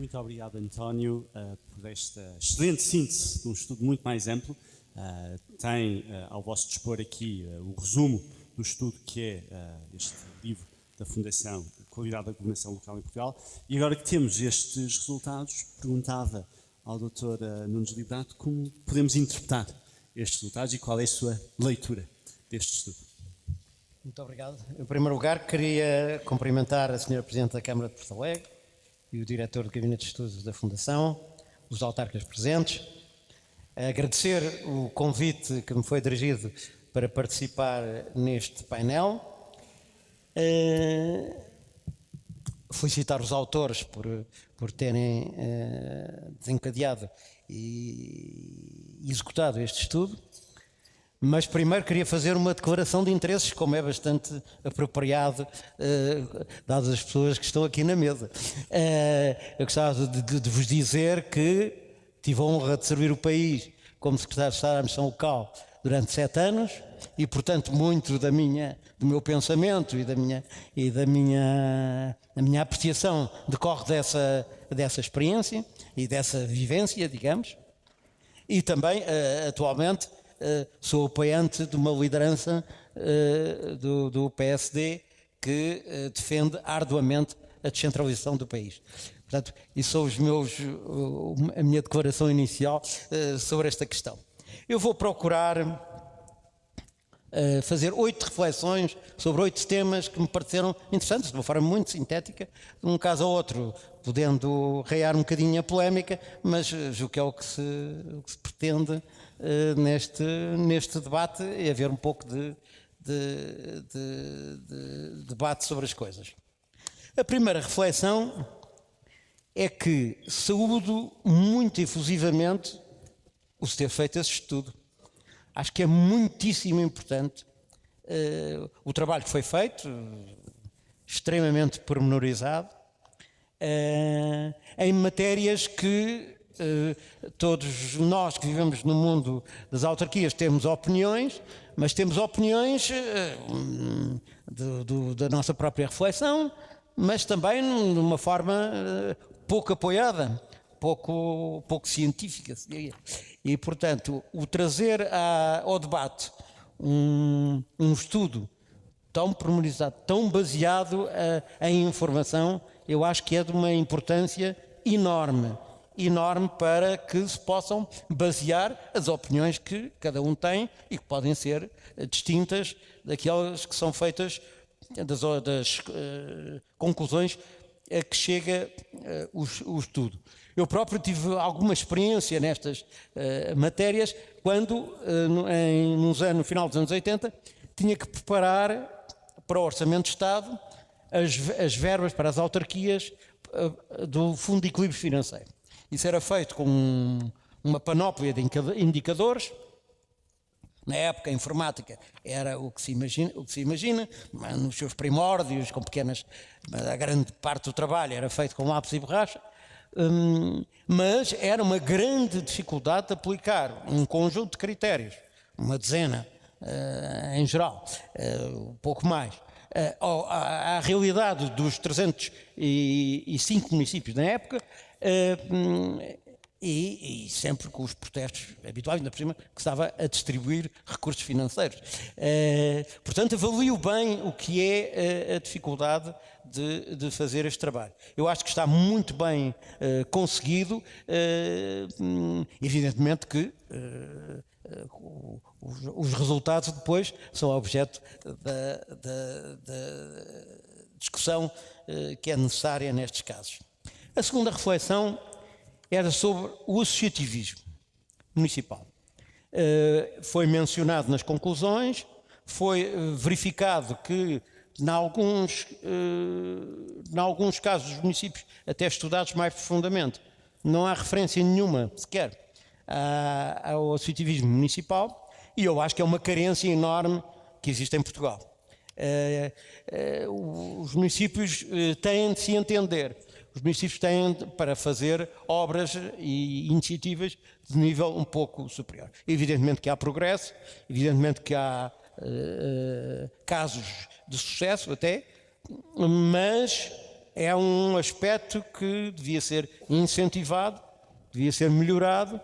Muito obrigado, António, por esta excelente síntese de um estudo muito mais amplo. Tem ao vosso dispor aqui o resumo do estudo que é este livro da Fundação Qualidade da Governação Local em Portugal. E agora que temos estes resultados, perguntava ao Dr. Nunes Liberato como podemos interpretar estes resultados e qual é a sua leitura deste estudo. Muito obrigado. Em primeiro lugar, queria cumprimentar a Sra. Presidente da Câmara de Porto Alegre e o Diretor do Gabinete de Estudos da Fundação, os autarcas presentes, agradecer o convite que me foi dirigido para participar neste painel, felicitar os autores por terem desencadeado e executado este estudo. Mas primeiro queria fazer uma declaração de interesses, como é bastante apropriado, dadas as pessoas que estão aqui na mesa. Eu gostava de vos dizer que tive a honra de servir o país como Secretário de Estado da Administração Local durante 7 anos e, portanto, muito do meu pensamento e da minha apreciação decorre dessa experiência e dessa vivência, digamos. E também, atualmente, sou apoiante de uma liderança do PSD que defende arduamente a descentralização do país. Portanto, isso são a minha declaração inicial sobre esta questão. Eu vou procurar fazer 8 reflexões sobre 8 temas que me pareceram interessantes, de uma forma muito sintética, de um caso ao outro, podendo rear um bocadinho a polémica, mas julgo que é o que se pretende neste debate, é haver um pouco de debate sobre as coisas. A primeira reflexão é que saúdo muito efusivamente o se ter feito esse estudo. Acho que é muitíssimo importante o trabalho que foi feito, extremamente pormenorizado, em matérias que todos nós que vivemos no mundo das autarquias temos opiniões, mas temos opiniões da nossa própria reflexão, mas também de uma forma pouco apoiada, pouco científica. E, portanto, o trazer ao debate um estudo tão pormenorizado, tão baseado em informação, eu acho que é de uma importância enorme para que se possam basear as opiniões que cada um tem e que podem ser distintas daquelas que são feitas das conclusões a que chega o estudo. Eu próprio tive alguma experiência nestas matérias quando, no final dos anos 80, tinha que preparar para o Orçamento de Estado as verbas para as autarquias do Fundo de Equilíbrio Financeiro. Isso era feito com uma panóplia de indicadores. Na época, a informática era o que se imagina, nos seus primórdios, com pequenas... A grande parte do trabalho era feito com lápis e borracha, mas era uma grande dificuldade de aplicar um conjunto de critérios, uma dezena em geral, um pouco mais, à realidade dos 305 municípios na época, e sempre com os protestos habituais, ainda por cima, que estava a distribuir recursos financeiros. Portanto, avalio bem o que é a dificuldade de fazer este trabalho. Eu acho que está muito bem conseguido, evidentemente que os resultados depois são objeto da discussão que é necessária nestes casos. A segunda reflexão era sobre o associativismo municipal. Foi mencionado nas conclusões, foi verificado que, em alguns casos dos municípios, até estudados mais profundamente, não há referência nenhuma, sequer, ao associativismo municipal, e eu acho que é uma carência enorme que existe em Portugal. Os municípios têm de se entender. Os municípios têm para fazer obras e iniciativas de nível um pouco superior. Evidentemente que há progresso, evidentemente que há casos de sucesso até, mas é um aspecto que devia ser incentivado, devia ser melhorado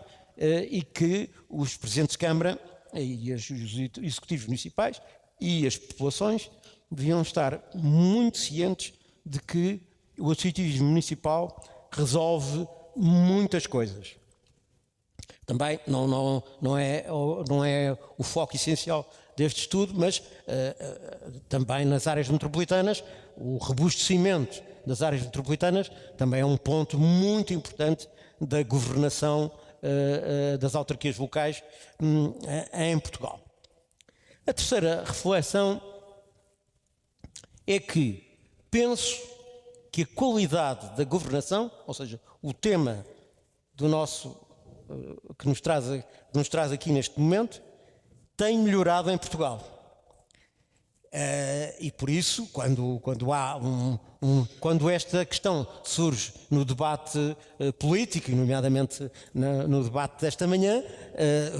e que os presidentes de Câmara e os executivos municipais e as populações deviam estar muito cientes de que o associativismo municipal resolve muitas coisas. Também não é o foco essencial deste estudo, mas também nas áreas metropolitanas, o robustecimento das áreas metropolitanas também é um ponto muito importante da governação das autarquias locais em Portugal. A terceira reflexão é que penso que a qualidade da governação, ou seja, o tema do nosso que nos traz aqui neste momento, tem melhorado em Portugal. E por isso, quando esta questão surge no debate político, nomeadamente no debate desta manhã,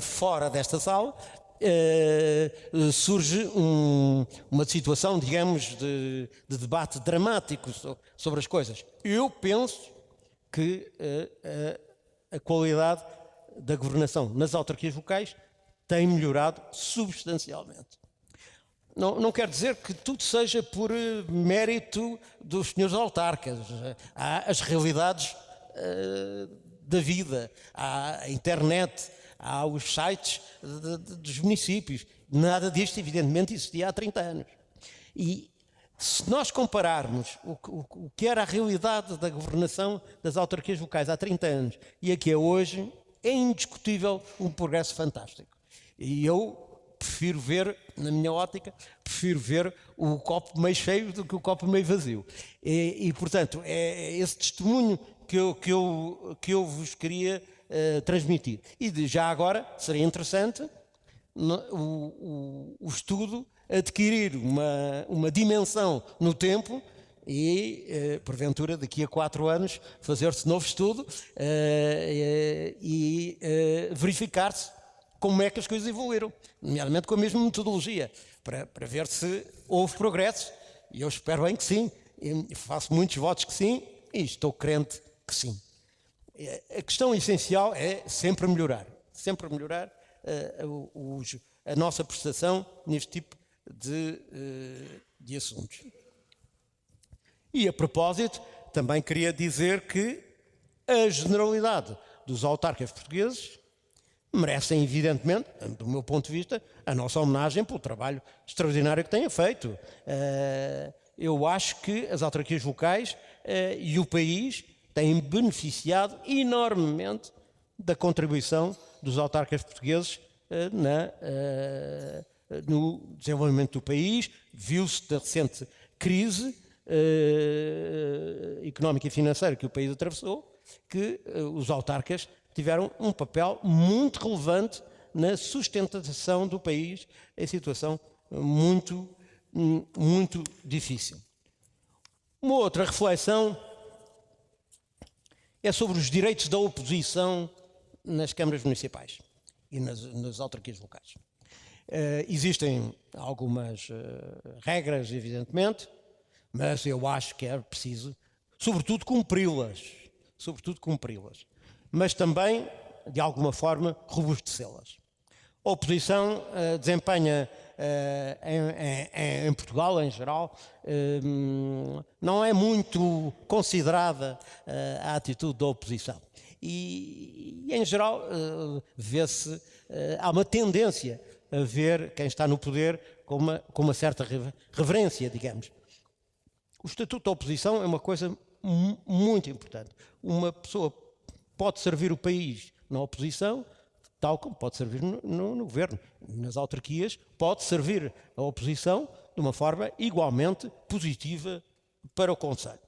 fora desta sala, surge uma situação, digamos, de debate dramático sobre as coisas. Eu penso que a qualidade da governação nas autarquias locais tem melhorado substancialmente. Não quer dizer que tudo seja por mérito dos senhores autarcas. Há as realidades da vida, há a internet, há os sites dos municípios. Nada disto, evidentemente, existia há 30 anos. E se nós compararmos o que era a realidade da governação das autarquias locais há 30 anos e a que é hoje, é indiscutível um progresso fantástico. E eu prefiro ver, na minha ótica, o copo meio cheio do que o copo meio vazio. E portanto, é esse testemunho que eu vos queria transmitir. E já agora, seria interessante o estudo adquirir uma dimensão no tempo e, porventura, daqui a 4 anos, fazer-se novo estudo e verificar-se como é que as coisas evoluíram, nomeadamente com a mesma metodologia, para ver se houve progresso, e eu espero bem que sim, faço muitos votos que sim, e estou crente que sim. A questão essencial é sempre melhorar a nossa prestação neste tipo de assuntos. E a propósito, também queria dizer que a generalidade dos autarcas portugueses merecem, evidentemente, do meu ponto de vista, a nossa homenagem pelo trabalho extraordinário que têm feito. Eu acho que as autarquias locais e o país têm beneficiado enormemente da contribuição dos autarcas portugueses no desenvolvimento do país. Viu-se da recente crise económica e financeira que o país atravessou, que os autarcas tiveram um papel muito relevante na sustentação do país em situação muito, muito difícil. Uma outra reflexão é sobre os direitos da oposição nas câmaras municipais e nas autarquias locais. Existem algumas regras, evidentemente, mas eu acho que é preciso, sobretudo, cumpri-las. Mas também, de alguma forma, robustecê-las. A oposição desempenha, em Portugal, em geral, não é muito considerada a atitude da oposição. E em geral, vê-se, há uma tendência a ver quem está no poder com uma certa reverência, digamos. O estatuto da oposição é uma coisa muito importante. Uma pessoa pode servir o país na oposição, tal como pode servir no governo. Nas autarquias, pode servir a oposição de uma forma igualmente positiva para o Conselho.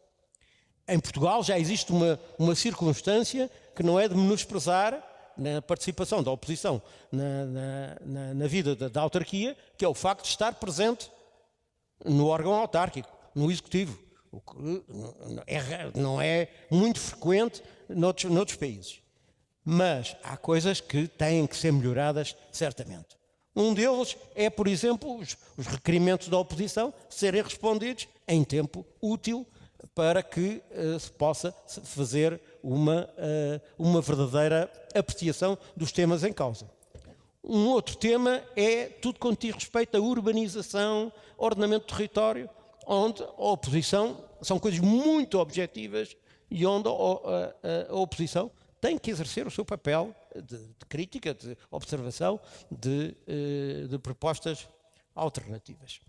Em Portugal já existe uma circunstância que não é de menosprezar na participação da oposição na vida da autarquia, que é o facto de estar presente no órgão autárquico, no executivo, o que não é muito frequente noutros países. Mas há coisas que têm que ser melhoradas, certamente. Um deles é, por exemplo, os requerimentos da oposição serem respondidos em tempo útil para que se possa fazer uma verdadeira apreciação dos temas em causa. Um outro tema é tudo quanto diz respeito à urbanização, ordenamento do território, onde a oposição são coisas muito objetivas e onde a oposição tem que exercer o seu papel de crítica, de observação, de propostas alternativas.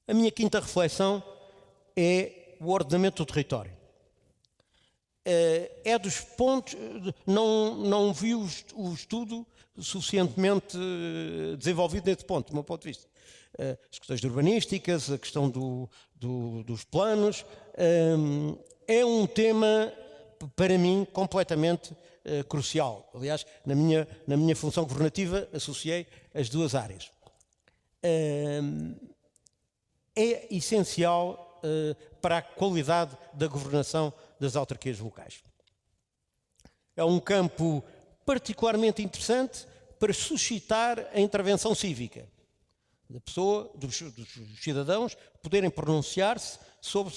A minha quinta reflexão é o ordenamento do território. É dos pontos, não vi o estudo suficientemente desenvolvido nesse ponto, do meu ponto de vista. As questões urbanísticas, a questão dos planos, é um tema, para mim, completamente crucial. Aliás, na minha função governativa, associei as duas áreas. É essencial para a qualidade da governação das autarquias locais. É um campo particularmente interessante para suscitar a intervenção cívica da pessoa, dos cidadãos, poderem pronunciar-se sobre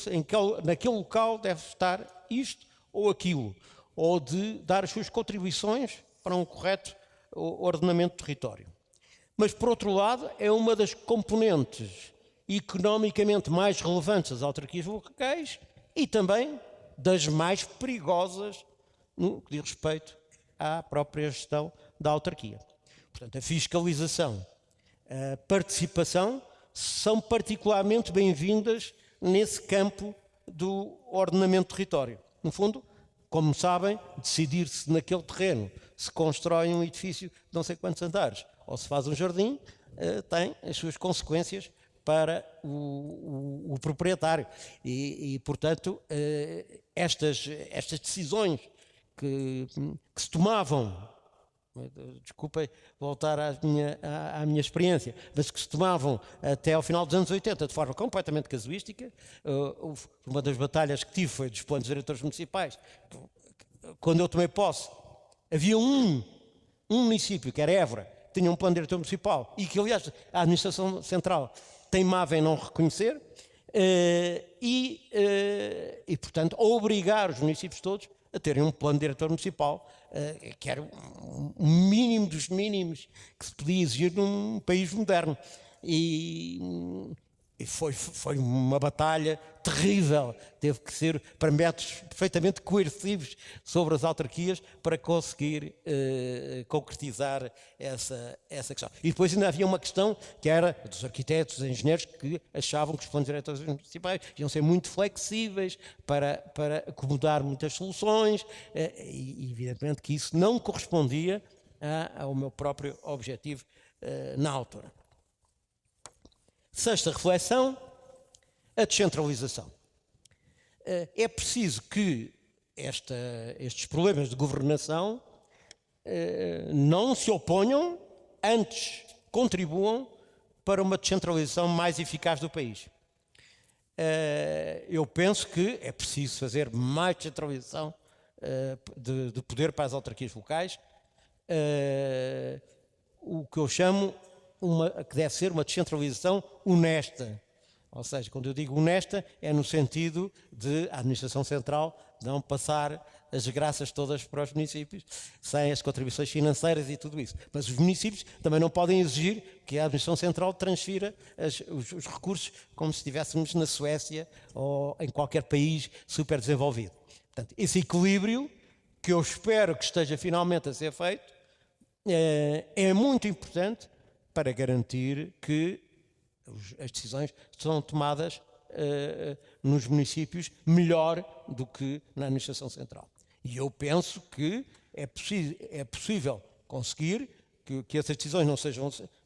naquele local deve estar isto ou aquilo, ou de dar as suas contribuições para um correto ordenamento do território. Mas, por outro lado, é uma das componentes economicamente mais relevantes das autarquias locais e também das mais perigosas no que diz respeito à própria gestão da autarquia. Portanto, a fiscalização, a participação são particularmente bem-vindas nesse campo do ordenamento do território. No fundo, como sabem, decidir-se naquele terreno se constrói um edifício de não sei quantos andares ou se faz um jardim, tem as suas consequências para o proprietário e portanto, estas decisões que se tomavam, desculpem voltar à minha experiência, mas que se tomavam até ao final dos anos 80 de forma completamente casuística. Uma das batalhas que tive foi dos planos diretores municipais. Quando eu tomei posse, havia um município, que era Évora, que tinha um plano diretor municipal e que, aliás, a administração central teimava em não reconhecer e, portanto, a obrigar os municípios todos a terem um plano diretor municipal, que era o mínimo dos mínimos que se podia exigir num país moderno. E foi uma batalha terrível, teve que ser para métodos perfeitamente coercivos sobre as autarquias para conseguir concretizar essa questão. E depois ainda havia uma questão que era dos arquitetos, dos engenheiros, que achavam que os planos diretores municipais iam ser muito flexíveis para acomodar muitas soluções e evidentemente que isso não correspondia ao meu próprio objetivo na altura. Sexta reflexão, a descentralização. É preciso que estes problemas de governação não se oponham, antes contribuam para uma descentralização mais eficaz do país. Eu penso que é preciso fazer mais descentralização de poder para as autarquias locais, o que eu chamo que deve ser uma descentralização honesta. Ou seja, quando eu digo honesta, é no sentido de a administração central não passar as graças todas para os municípios, sem as contribuições financeiras e tudo isso. Mas os municípios também não podem exigir que a administração central transfira os recursos como se estivéssemos na Suécia ou em qualquer país super desenvolvido. Portanto, esse equilíbrio, que eu espero que esteja finalmente a ser feito, é muito importante para garantir que as decisões são tomadas nos municípios melhor do que na administração central. E eu penso que é possível conseguir que essas decisões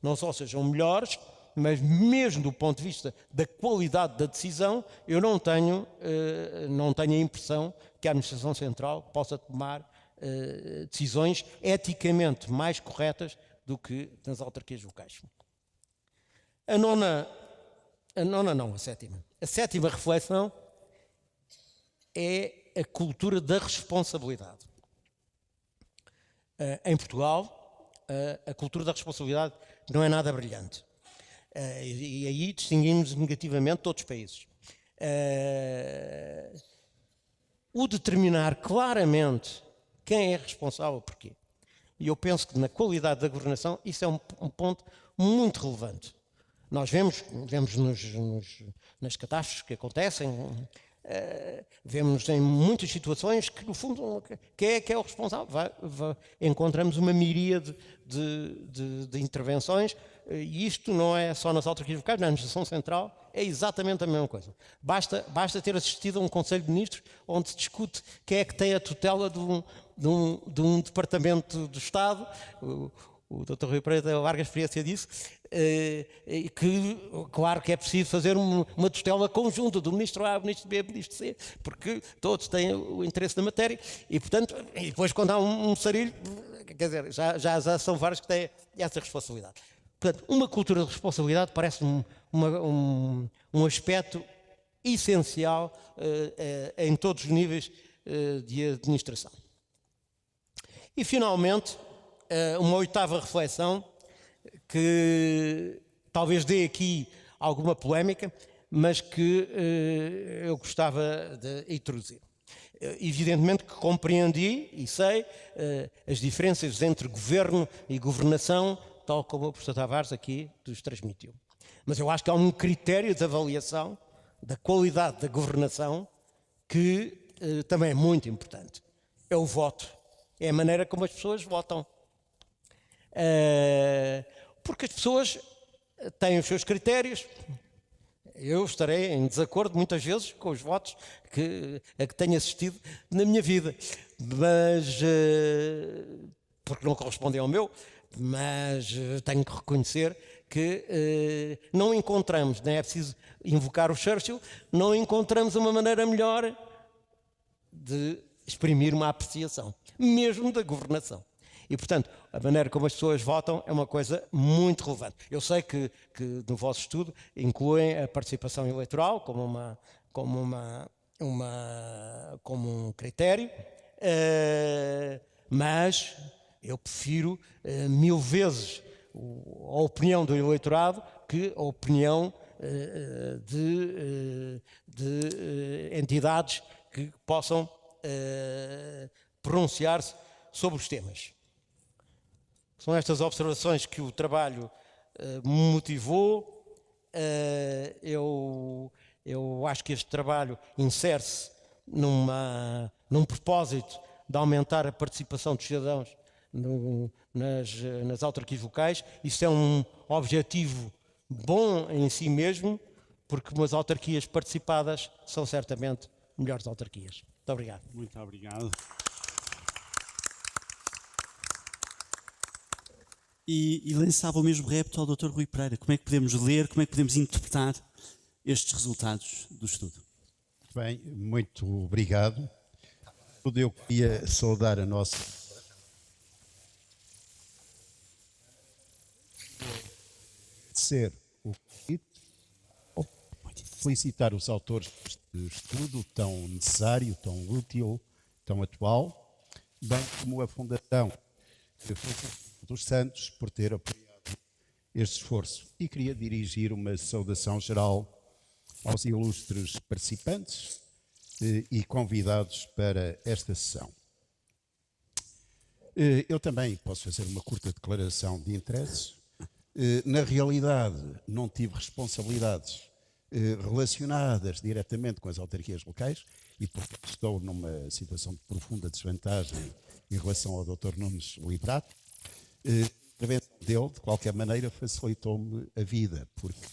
não só sejam melhores, mas mesmo do ponto de vista da qualidade da decisão, eu não tenho a impressão que a administração central possa tomar decisões eticamente mais corretas do que nas autarquias locais. A sétima. A sétima reflexão é a cultura da responsabilidade. Em Portugal, a cultura da responsabilidade não é nada brilhante. E aí distinguimos negativamente de outros países. O determinar claramente quem é responsável por quê. E eu penso que na qualidade da governação isso é um ponto muito relevante. Nós vemos nas catástrofes que acontecem, vemos em muitas situações que, no fundo, quem é o responsável? Encontramos uma miríade de intervenções, e isto não é só nas autarquias locais, na administração central é exatamente a mesma coisa. Basta ter assistido a um Conselho de Ministros onde se discute quem é que tem a tutela de um departamento do Estado. O Dr. Rui Pereira tem uma larga experiência disso, que claro que é preciso fazer uma tutela conjunta do Ministro A, Ministro B, Ministro C, porque todos têm o interesse na matéria e, portanto, e depois quando há um sarilho, quer dizer, já são vários que têm essa responsabilidade. Portanto, uma cultura de responsabilidade parece-me um aspecto essencial em todos os níveis de administração. E, finalmente, uma oitava reflexão que talvez dê aqui alguma polémica, mas que eu gostava de introduzir. Evidentemente que compreendi e sei as diferenças entre governo e governação, tal como o professor Tavares aqui nos transmitiu. Mas eu acho que há um critério de avaliação da qualidade da governação que também é muito importante. É o voto. É a maneira como as pessoas votam. Porque as pessoas têm os seus critérios. Eu estarei em desacordo muitas vezes com os votos a que tenho assistido na minha vida, mas porque não correspondem ao meu, mas tenho que reconhecer que não encontramos, nem é preciso invocar o Churchill, não encontramos uma maneira melhor de exprimir uma apreciação, mesmo da governação. E, portanto, a maneira como as pessoas votam é uma coisa muito relevante. Eu sei que no vosso estudo incluem a participação eleitoral como um critério, mas eu prefiro 1000 vezes a opinião do eleitorado que a opinião de entidades que possam pronunciar-se sobre os temas. São estas observações que o trabalho me motivou. Eu acho que este trabalho insere-se num propósito de aumentar a participação dos cidadãos nas autarquias locais. Isso é um objetivo bom em si mesmo, porque umas autarquias participadas são certamente melhores autarquias. Muito obrigado. Muito obrigado. E lançava o mesmo repto ao Dr. Rui Pereira. Como é que podemos ler, como é que podemos interpretar estes resultados do estudo? Bem, muito obrigado. Eu queria saudar a nossa ser o felicitar os autores deste estudo tão necessário, tão útil, tão atual, bem como a Fundação dos Santos por ter apoiado este esforço. E queria dirigir uma saudação geral aos ilustres participantes e convidados para esta sessão. Eu também posso fazer uma curta declaração de interesses. Na realidade, não tive responsabilidades relacionadas diretamente com as autarquias locais e, portanto, estou numa situação de profunda desvantagem em relação ao Dr. Nunes Liberato. A intervenção dele, de qualquer maneira, facilitou-me a vida, porque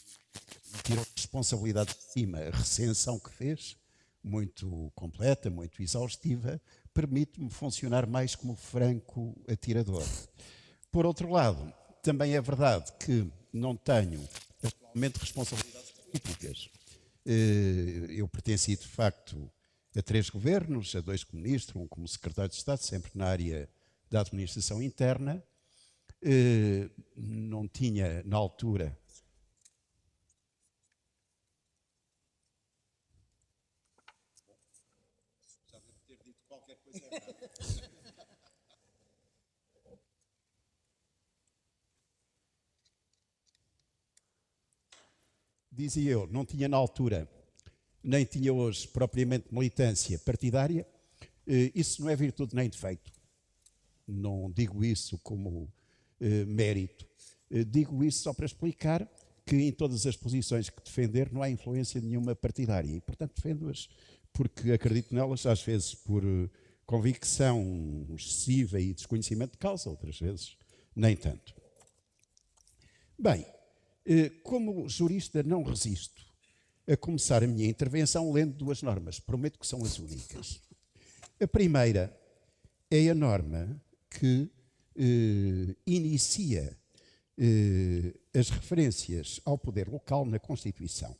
tirou responsabilidade de cima. A recensão que fez, muito completa, muito exaustiva, permite-me funcionar mais como franco atirador. Por outro lado, também é verdade que não tenho atualmente responsabilidades políticas. Eu pertenci, de facto, a 3 governos, a 2 como ministro, um como secretário de Estado, sempre na área da administração interna. Não tinha, na altura, já devo ter dito qualquer coisa errada. Dizia eu, não tinha na altura nem tinha hoje propriamente militância partidária. Isso não é virtude nem defeito. Não digo isso como mérito. Digo isso só para explicar que em todas as posições que defender não há influência nenhuma partidária. E, portanto, defendo-as porque acredito nelas, às vezes por convicção excessiva e desconhecimento de causa, outras vezes nem tanto. Bem, como jurista não resisto a começar a minha intervenção lendo duas normas. Prometo que são as únicas. A primeira é a norma que inicia as referências ao poder local na Constituição.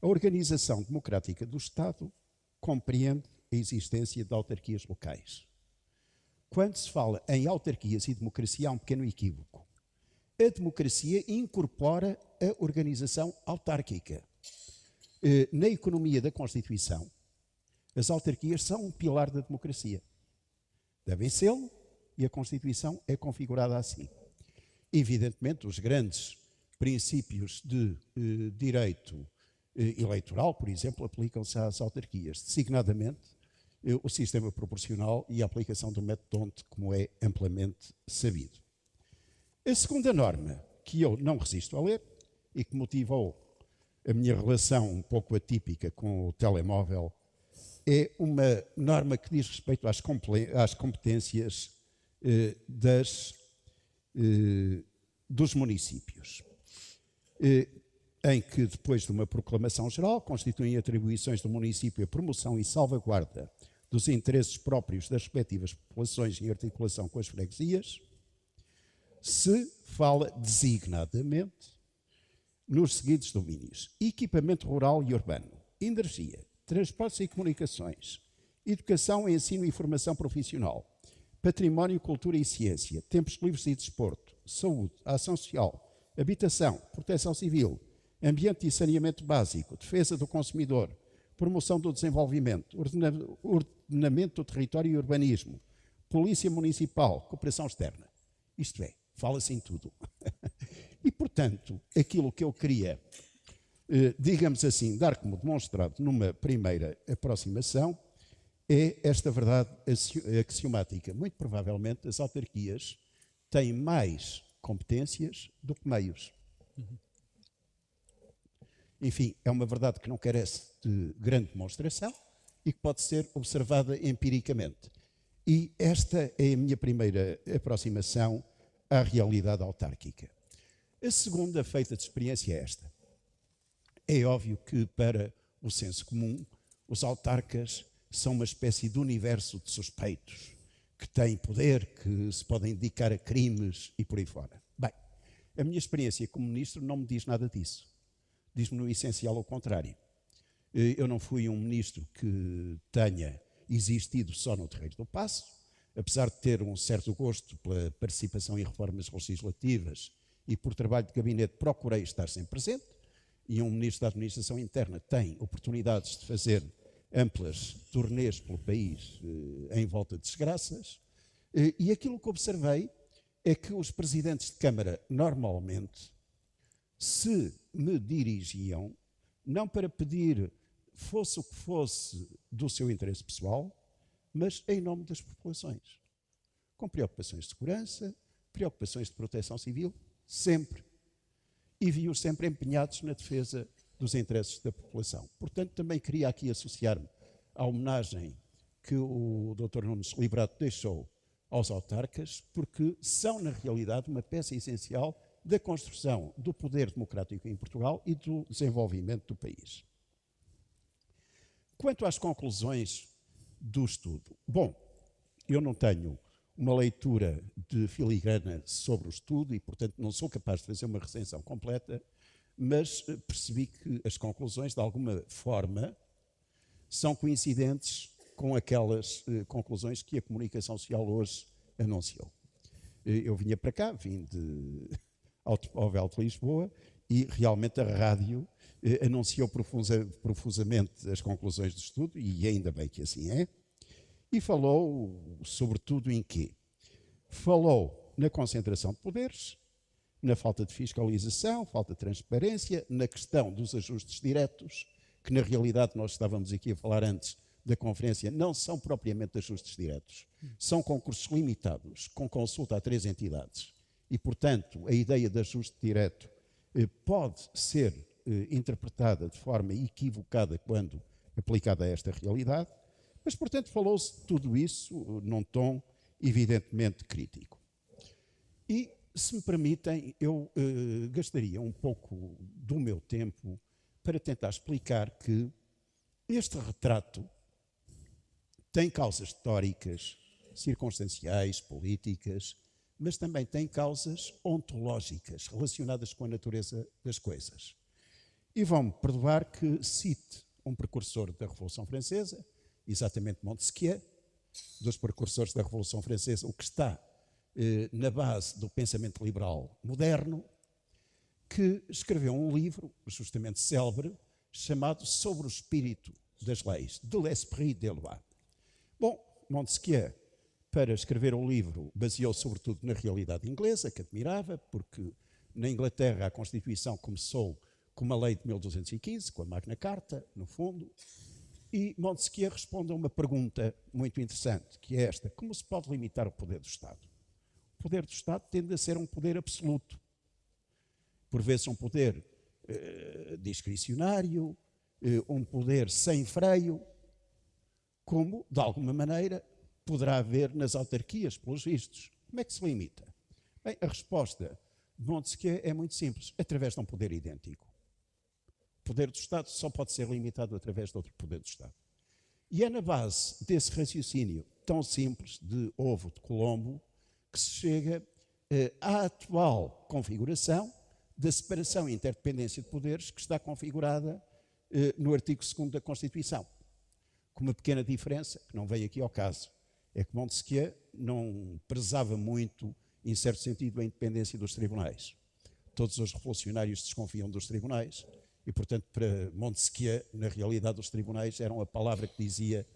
A organização democrática do Estado compreende a existência de autarquias locais. Quando se fala em autarquias e democracia, há um pequeno equívoco. A democracia incorpora a organização autárquica. Na economia da Constituição, as autarquias são um pilar da democracia. Devem ser-lo e a Constituição é configurada assim. Evidentemente, os grandes princípios de direito eleitoral, por exemplo, aplicam-se às autarquias, designadamente o sistema proporcional e a aplicação do método D'Hondt, como é amplamente sabido. A segunda norma, que eu não resisto a ler e que motivou a minha relação um pouco atípica com o telemóvel, é uma norma que diz respeito às competências dos municípios, em que, depois de uma proclamação geral, constituem atribuições do município a promoção e salvaguarda dos interesses próprios das respectivas populações em articulação com as freguesias, se fala designadamente nos seguintes domínios: equipamento rural e urbano, energia, transportes e comunicações, educação, ensino e formação profissional, património, cultura e ciência, tempos livres e desporto, saúde, ação social, habitação, proteção civil, ambiente e saneamento básico, defesa do consumidor, promoção do desenvolvimento, ordenamento do território e urbanismo, polícia municipal, cooperação externa. Isto é, fala-se em tudo. E, portanto, aquilo que eu queria, digamos assim, dar como demonstrado numa primeira aproximação, é esta verdade axiomática. Muito provavelmente as autarquias têm mais competências do que meios. Enfim, é uma verdade que não carece de grande demonstração e que pode ser observada empiricamente. E esta é a minha primeira aproximação à realidade autárquica. A segunda, feita de experiência, é esta. É óbvio que, para o senso comum, os autarcas são uma espécie de universo de suspeitos, que têm poder, que se podem dedicar a crimes e por aí fora. Bem, a minha experiência como ministro não me diz nada disso. Diz-me no essencial o contrário. Eu não fui um ministro que tenha existido só no terreiro do Paço, apesar de ter um certo gosto pela participação em reformas legislativas e por trabalho de gabinete procurei estar sempre presente, e um ministro da Administração Interna tem oportunidades de fazer amplas turnês pelo país em volta de desgraças, e aquilo que observei é que os presidentes de Câmara normalmente se me dirigiam não para pedir fosse o que fosse do seu interesse pessoal, mas em nome das populações, com preocupações de segurança, preocupações de proteção civil, sempre. E vi-os sempre empenhados na defesa dos interesses da população. Portanto, também queria aqui associar-me à homenagem que o Dr. Nunes Liberato deixou aos autarcas, porque são, na realidade, uma peça essencial da construção do poder democrático em Portugal e do desenvolvimento do país. Quanto às conclusões do estudo, bom, eu não tenho uma leitura de filigrana sobre o estudo e, portanto, não sou capaz de fazer uma recensão completa, mas percebi que as conclusões, de alguma forma, são coincidentes com aquelas conclusões que a comunicação social hoje anunciou. Eu vinha para cá, vim de Automóvel de Lisboa, e realmente a rádio anunciou profusamente as conclusões do estudo, e ainda bem que assim é, e falou, sobretudo, em quê? Falou na concentração de poderes, na falta de fiscalização, falta de transparência, na questão dos ajustes diretos que na realidade nós estávamos aqui a falar antes da conferência, não são propriamente ajustes diretos. São concursos limitados, com consulta a 3 entidades. E, portanto, a ideia de ajuste direto pode ser interpretada de forma equivocada quando aplicada a esta realidade, mas, portanto, falou-se de tudo isso num tom evidentemente crítico. E, se me permitem, eu gastaria um pouco do meu tempo para tentar explicar que este retrato tem causas históricas, circunstanciais, políticas, mas também tem causas ontológicas relacionadas com a natureza das coisas. E vão-me perdoar que cite um precursor da Revolução Francesa, exatamente Montesquieu, dos precursores da Revolução Francesa, o que está na base do pensamento liberal moderno, que escreveu um livro, justamente célebre, chamado Sobre o Espírito das Leis, de l'Esprit des Lois. Bom, Montesquieu, para escrever o livro, baseou sobretudo na realidade inglesa, que admirava, porque na Inglaterra a Constituição começou com uma lei de 1215, com a Magna Carta, no fundo, e Montesquieu responde a uma pergunta muito interessante, que é esta: como se pode limitar o poder do Estado? O poder do Estado tende a ser um poder absoluto, por vezes um poder discricionário, um poder sem freio, como, de alguma maneira, poderá haver nas autarquias, pelos vistos. Como é que se limita? Bem, a resposta de Montesquieu é muito simples: através de um poder idêntico. O poder do Estado só pode ser limitado através de outro poder do Estado. E é na base desse raciocínio tão simples de ovo de Colombo que se chega à atual configuração da separação e interdependência de poderes que está configurada no artigo 2º da Constituição. Com uma pequena diferença, que não vem aqui ao caso, é que Montesquieu não prezava muito, em certo sentido, a independência dos tribunais. Todos os revolucionários desconfiam dos tribunais e, portanto, para Montesquieu, na realidade, os tribunais eram a palavra que dizia,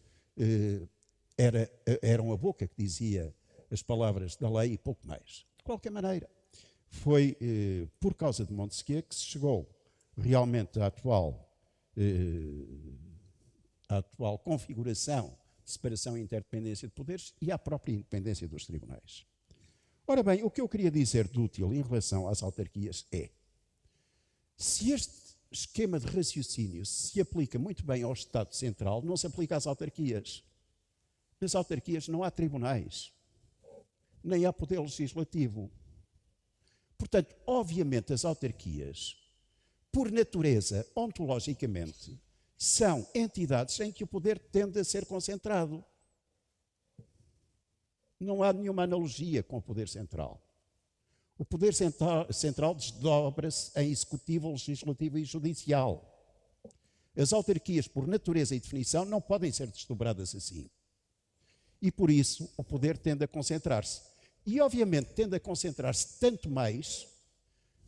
eram a boca que dizia as palavras da lei e pouco mais. De qualquer maneira, foi por causa de Montesquieu que se chegou realmente à atual configuração de separação e interdependência de poderes e à própria independência dos tribunais. Ora bem, o que eu queria dizer de útil em relação às autarquias é: se este esquema de raciocínio se aplica muito bem ao Estado Central, não se aplica às autarquias. Nas autarquias não há tribunais, nem há poder legislativo. Portanto, obviamente, as autarquias, por natureza, ontologicamente, são entidades em que o poder tende a ser concentrado. Não há nenhuma analogia com o poder central. O poder central desdobra-se em executivo, legislativo e judicial. As autarquias, por natureza e definição, não podem ser desdobradas assim. E por isso o poder tende a concentrar-se. E obviamente tende a concentrar-se tanto mais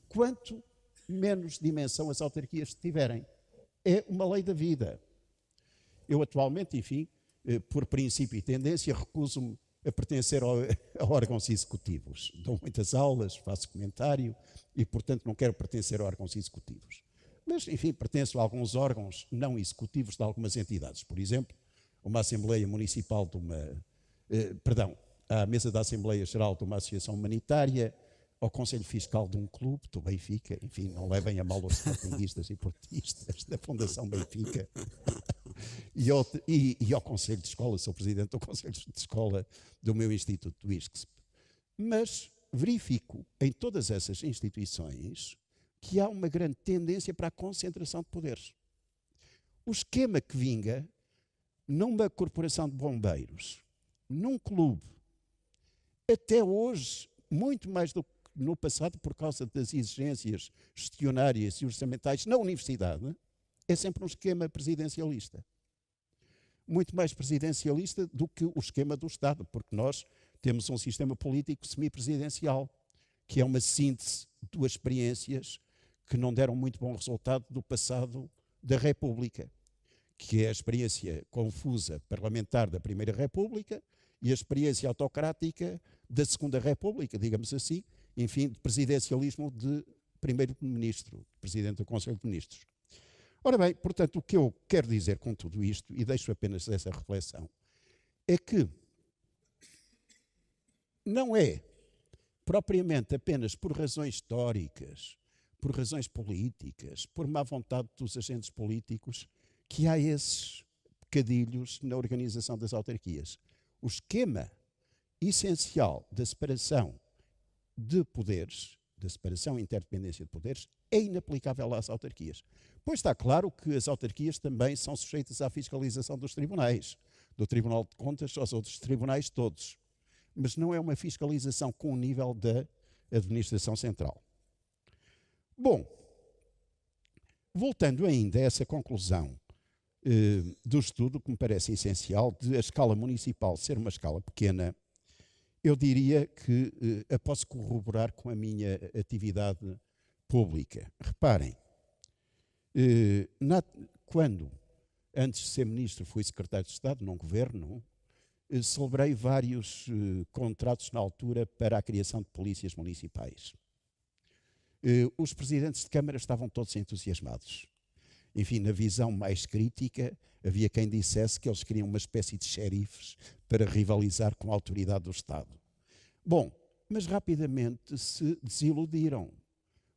quanto menos dimensão as autarquias tiverem. É uma lei da vida. Eu atualmente, enfim, por princípio e tendência, recuso-me a pertencer a órgãos executivos. Dou muitas aulas, faço comentário e, portanto, não quero pertencer a órgãos executivos. Mas, enfim, pertenço a alguns órgãos não executivos de algumas entidades. Por exemplo, uma Assembleia Municipal de uma... à mesa da Assembleia Geral de uma associação humanitária, ao Conselho Fiscal de um clube, do Benfica, enfim, não levem a mal os sportinguistas e portistas da Fundação Benfica, e ao Conselho de Escola, sou presidente do Conselho de Escola do meu Instituto do ISCSP. Mas verifico em todas essas instituições que há uma grande tendência para a concentração de poderes. O esquema que vinga numa corporação de bombeiros, num clube, até hoje, muito mais do que no passado, por causa das exigências gestionárias e orçamentais na universidade, é sempre um esquema presidencialista. Muito mais presidencialista do que o esquema do Estado, porque nós temos um sistema político semipresidencial, que é uma síntese de duas experiências que não deram muito bom resultado do passado da República, que é a experiência confusa parlamentar da Primeira República e a experiência autocrática da Segunda República, digamos assim, enfim, de presidencialismo de primeiro-ministro, presidente do Conselho de Ministros. Ora bem, portanto, o que eu quero dizer com tudo isto, e deixo apenas essa reflexão, é que não é propriamente apenas por razões históricas, por razões políticas, por má vontade dos agentes políticos, que há esses pecadilhos na organização das autarquias. O esquema essencial da separação de poderes, da separação e interdependência de poderes, é inaplicável às autarquias. Pois está claro que as autarquias também são sujeitas à fiscalização dos tribunais, do Tribunal de Contas aos outros tribunais todos. Mas não é uma fiscalização com o nível da administração central. Bom, voltando ainda a essa conclusão do estudo, que me parece essencial, de a escala municipal ser uma escala pequena, eu diria que a posso corroborar com a minha atividade pública. Reparem, quando, antes de ser ministro, fui secretário de Estado num governo, celebrei vários contratos na altura para a criação de polícias municipais. Os presidentes de Câmara estavam todos entusiasmados. Enfim, na visão mais crítica, havia quem dissesse que eles queriam uma espécie de xerifes para rivalizar com a autoridade do Estado. Bom, mas rapidamente se desiludiram,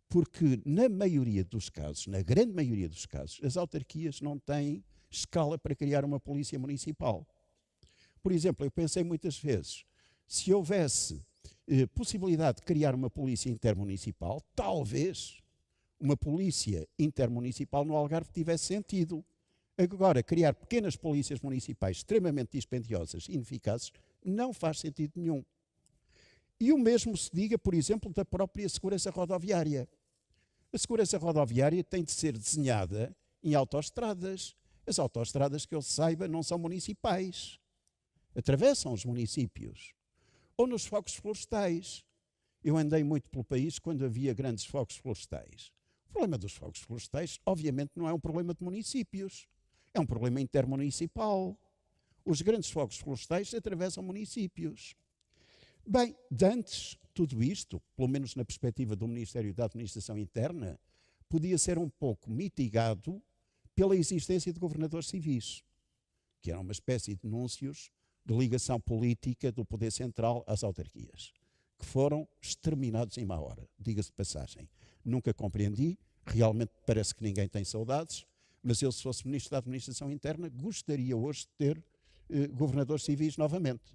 porque na maioria dos casos, na grande maioria dos casos, as autarquias não têm escala para criar uma polícia municipal. Por exemplo, eu pensei muitas vezes, se houvesse possibilidade de criar uma polícia intermunicipal, talvez uma polícia intermunicipal no Algarve tivesse sentido. Agora, criar pequenas polícias municipais extremamente dispendiosas e ineficazes não faz sentido nenhum. E o mesmo se diga, por exemplo, da própria segurança rodoviária. A segurança rodoviária tem de ser desenhada em autoestradas. As autoestradas, que eu saiba, não são municipais. Atravessam os municípios. Ou nos focos florestais. Eu andei muito pelo país quando havia grandes focos florestais. O problema dos focos florestais, obviamente, não é um problema de municípios. É um problema intermunicipal. Os grandes focos florestais atravessam municípios. Bem, de antes, tudo isto, pelo menos na perspectiva do Ministério da Administração Interna, podia ser um pouco mitigado pela existência de governadores civis, que eram uma espécie de núncios de ligação política do poder central às autarquias, que foram exterminados em má hora, diga-se de passagem. Nunca compreendi, realmente parece que ninguém tem saudades, mas eu, se fosse Ministro da Administração Interna, gostaria hoje de ter governadores civis novamente.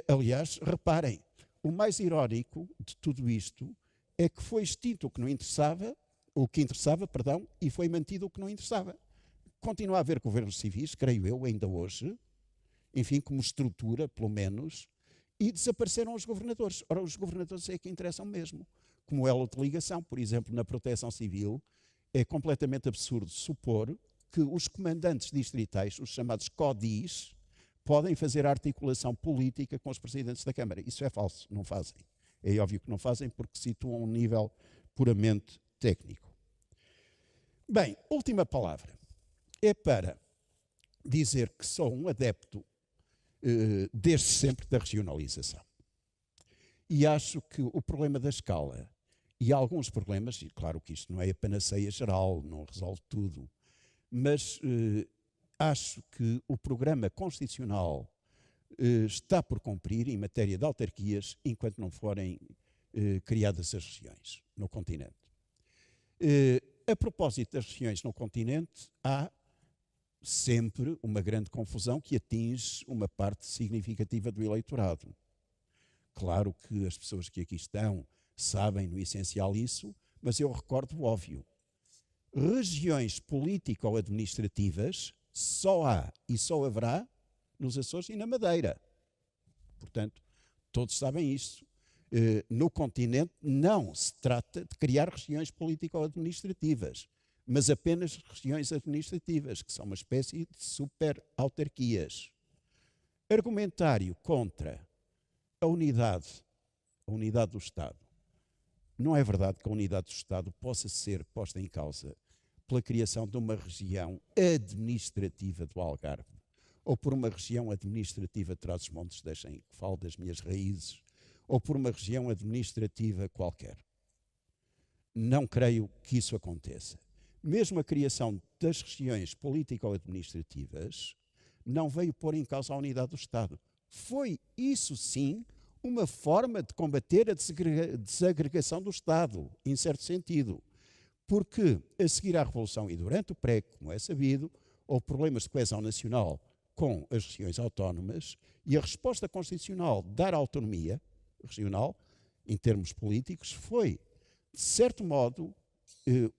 Aliás, reparem, o mais irónico de tudo isto é que foi extinto o que interessava, e foi mantido o que não interessava. Continua a haver governos civis, creio eu, ainda hoje, enfim, como estrutura, pelo menos, e desapareceram os governadores. Ora, os governadores é que interessam mesmo. Como elo de ligação, por exemplo, na proteção civil, é completamente absurdo supor que os comandantes distritais, os chamados CODIs, podem fazer articulação política com os presidentes da Câmara. Isso é falso, não fazem. É óbvio que não fazem porque situam um nível puramente técnico. Bem, última palavra. É para dizer que sou um adepto desde sempre da regionalização. E acho que o problema da escala e alguns problemas, e claro que isto não é a panaceia geral, não resolve tudo, mas acho que o programa constitucional está por cumprir em matéria de autarquias enquanto não forem criadas as regiões no continente. A propósito das regiões no continente, há sempre uma grande confusão que atinge uma parte significativa do eleitorado. Claro que as pessoas que aqui estão sabem no essencial isso, mas eu recordo o óbvio. Regiões político-administrativas só há e só haverá nos Açores e na Madeira. Portanto, todos sabem isso. No continente não se trata de criar regiões político-administrativas, mas apenas regiões administrativas, que são uma espécie de super-autarquias. Argumentário contra a unidade do Estado. Não é verdade que a unidade do Estado possa ser posta em causa pela criação de uma região administrativa do Algarve, ou por uma região administrativa de Trás-os-Montes, deixem que falo das minhas raízes, ou por uma região administrativa qualquer. Não creio que isso aconteça. Mesmo a criação das regiões político-administrativas não veio pôr em causa a unidade do Estado. Foi, isso sim, uma forma de combater a desagregação do Estado, em certo sentido. Porque, a seguir à Revolução e durante o pré, como é sabido, houve problemas de coesão nacional com as regiões autónomas e a resposta constitucional de dar autonomia regional, em termos políticos, foi, de certo modo,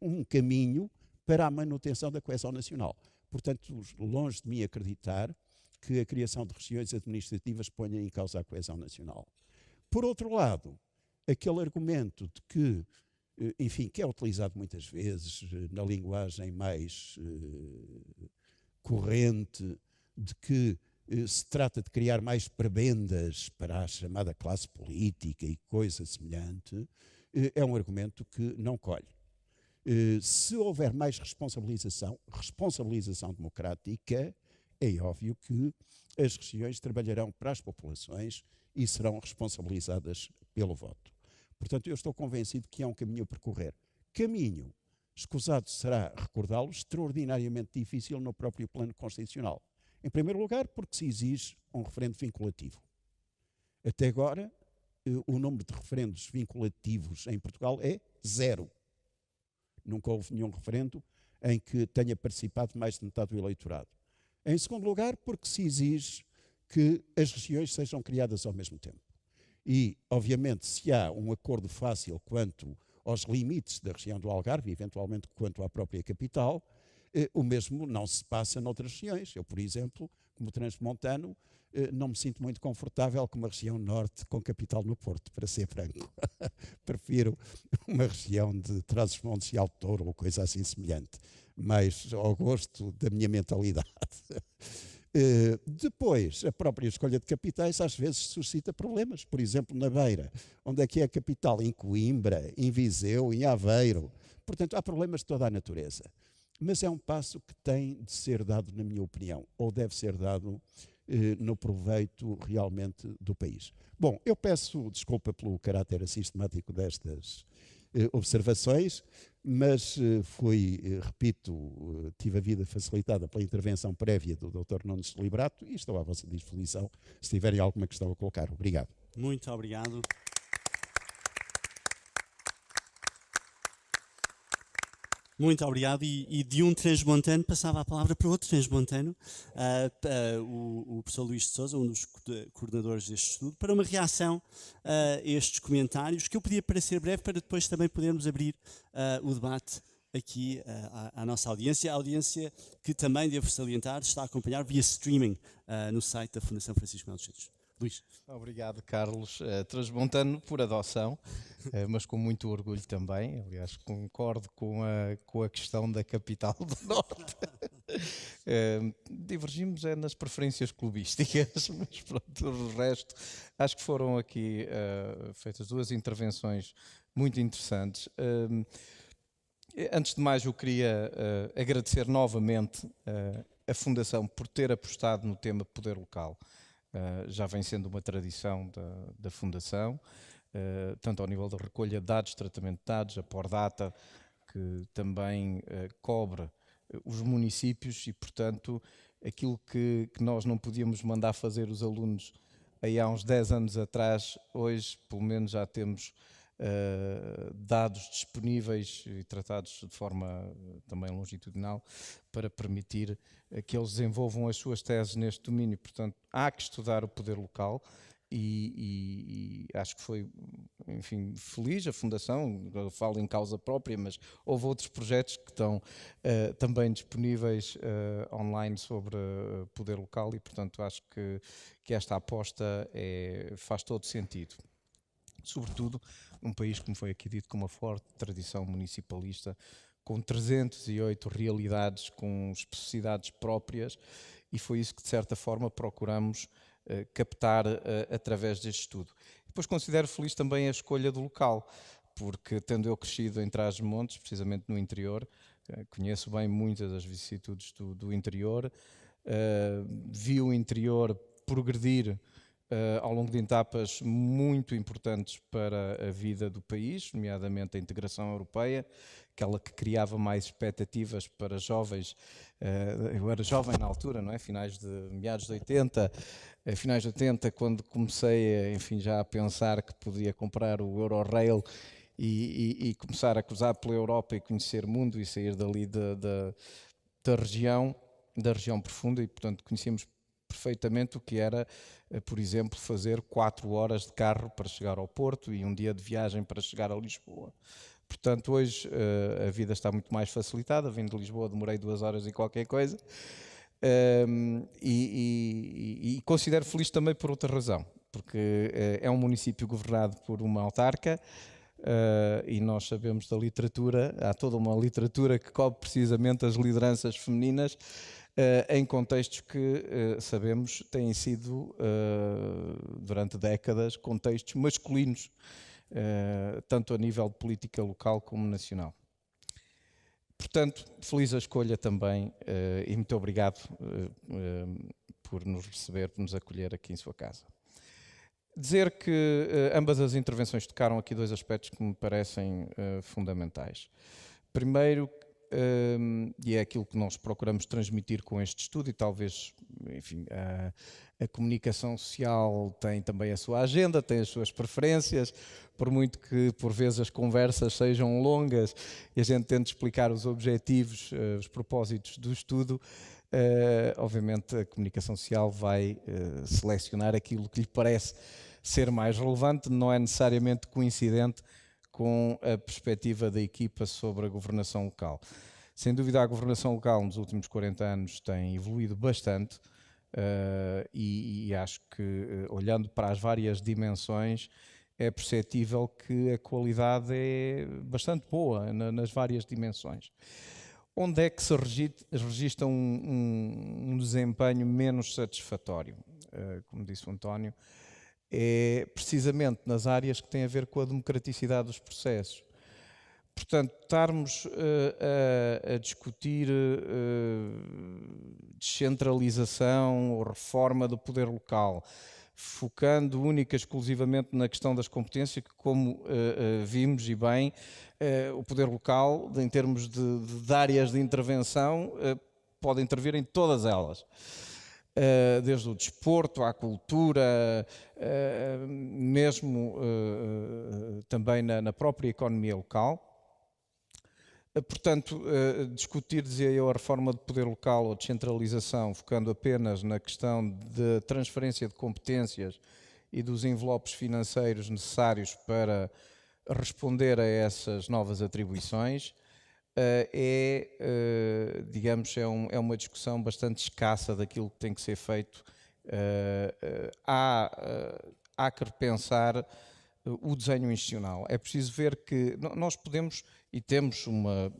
um caminho para a manutenção da coesão nacional. Portanto, longe de mim acreditar que a criação de regiões administrativas ponha em causa a coesão nacional. Por outro lado, aquele argumento de que, enfim, que é utilizado muitas vezes na linguagem mais corrente, de que se trata de criar mais prebendas para a chamada classe política e coisa semelhante, é um argumento que não colhe. Se houver mais responsabilização democrática, é óbvio que as regiões trabalharão para as populações e serão responsabilizadas pelo voto. Portanto, eu estou convencido que há um caminho a percorrer. Caminho, escusado será recordá-lo, extraordinariamente difícil no próprio plano constitucional. Em primeiro lugar, porque se exige um referendo vinculativo. Até agora, o número de referendos vinculativos em Portugal é 0. Nunca houve nenhum referendo em que tenha participado mais de metade do eleitorado. Em segundo lugar, porque se exige que as regiões sejam criadas ao mesmo tempo. E, obviamente, se há um acordo fácil quanto aos limites da região do Algarve, eventualmente quanto à própria capital, o mesmo não se passa noutras regiões. Eu, por exemplo, como transmontano, não me sinto muito confortável com uma região norte com capital no Porto, para ser franco. Prefiro uma região de Trás-os-Montes e Alto Douro ou coisa assim semelhante, mais ao gosto da minha mentalidade. Depois, a própria escolha de capitais às vezes suscita problemas. Por exemplo, na Beira, onde é que é a capital? Em Coimbra, em Viseu, em Aveiro. Portanto, há problemas de toda a natureza. Mas é um passo que tem de ser dado, na minha opinião, ou deve ser dado no proveito realmente do país. Bom, eu peço desculpa pelo caráter assistemático destas observações, mas repito, tive a vida facilitada pela intervenção prévia do Dr. Nunes Liberato e estou à vossa disposição se tiverem alguma questão a colocar. Obrigado. Muito obrigado. Muito obrigado. E de um transmontano passava a palavra para outro transmontano, o professor Luís de Sousa, um dos coordenadores deste estudo, para uma reação a estes comentários, que eu pedia para ser breve, para depois também podermos abrir o debate aqui à nossa audiência. A audiência que também, devo salientar, está a acompanhar via streaming no site da Fundação Francisco Melo dos Santos. Luís. Obrigado, Carlos. Transmontano por adoção, mas com muito orgulho também. Aliás, concordo com a questão da capital do Norte. Divergimos nas preferências clubísticas, mas pronto, o resto, acho que foram aqui feitas duas intervenções muito interessantes. Antes de mais, eu queria agradecer novamente a Fundação por ter apostado no tema poder local. Já vem sendo uma tradição da Fundação, tanto ao nível da recolha de dados, tratamento de dados, a Pordata, que também cobre os municípios e, portanto, aquilo que nós não podíamos mandar fazer os alunos aí há uns 10 anos atrás, hoje, pelo menos, já temos dados disponíveis e tratados de forma também longitudinal para permitir que eles desenvolvam as suas teses neste domínio. Portanto, há que estudar o poder local e acho que foi, enfim, feliz a Fundação, eu falo em causa própria, mas houve outros projetos que estão também disponíveis online sobre poder local e, portanto, acho que esta aposta faz todo sentido. Sobretudo num país, como foi aqui dito, com uma forte tradição municipalista, com 308 realidades, com especificidades próprias, e foi isso que, de certa forma, procuramos captar através deste estudo. Depois considero feliz também a escolha do local, porque tendo eu crescido em Trás-os-Montes, precisamente no interior, conheço bem muitas das vicissitudes do interior, vi o interior progredir ao longo de etapas muito importantes para a vida do país, nomeadamente a integração europeia, aquela que criava mais expectativas para jovens. Eu era jovem na altura, não é? Meados de 80, finais de 80, quando comecei, enfim, já a pensar que podia comprar o Eurorail e começar a cruzar pela Europa e conhecer o mundo e sair dali da região profunda, e portanto conhecíamos perfeitamente o que era, por exemplo, fazer 4 horas de carro para chegar ao Porto e um dia de viagem para chegar a Lisboa. Portanto, hoje a vida está muito mais facilitada. Vindo de Lisboa demorei 2 horas e qualquer coisa, e considero feliz também por outra razão, porque é um município governado por uma autarca, e nós sabemos da literatura, há toda uma literatura que cobre precisamente as lideranças femininas, em contextos que sabemos têm sido, durante décadas, contextos masculinos, tanto a nível de política local como nacional. Portanto, feliz a escolha também, e muito obrigado por nos receber, por nos acolher aqui em sua casa. Dizer que ambas as intervenções tocaram aqui 2 aspectos que me parecem fundamentais. Primeiro, e é aquilo que nós procuramos transmitir com este estudo, e talvez, enfim, a comunicação social tem também a sua agenda, tem as suas preferências, por muito que por vezes as conversas sejam longas e a gente tente explicar os objetivos, os propósitos do estudo, obviamente a comunicação social vai selecionar aquilo que lhe parece ser mais relevante, não é necessariamente coincidente com a perspectiva da equipa sobre a governação local. Sem dúvida, a governação local nos últimos 40 anos tem evoluído bastante, e acho que, olhando para as várias dimensões, é perceptível que a qualidade é bastante boa nas várias dimensões. Onde é que se registra um desempenho menos satisfatório? Como disse o António, é precisamente nas áreas que têm a ver com a democraticidade dos processos. Portanto, estarmos a discutir descentralização ou reforma do poder local, focando única e exclusivamente na questão das competências, que, como vimos e bem, o poder local, em termos de áreas de intervenção, pode intervir em todas elas. Desde o desporto à cultura, mesmo também na própria economia local. Portanto, discutir, dizia eu, a reforma do poder local ou descentralização, focando apenas na questão de transferência de competências e dos envelopes financeiros necessários para responder a essas novas atribuições, digamos, é uma discussão bastante escassa daquilo que tem que ser feito. Há que repensar o desenho institucional. É preciso ver que nós podemos e temos uma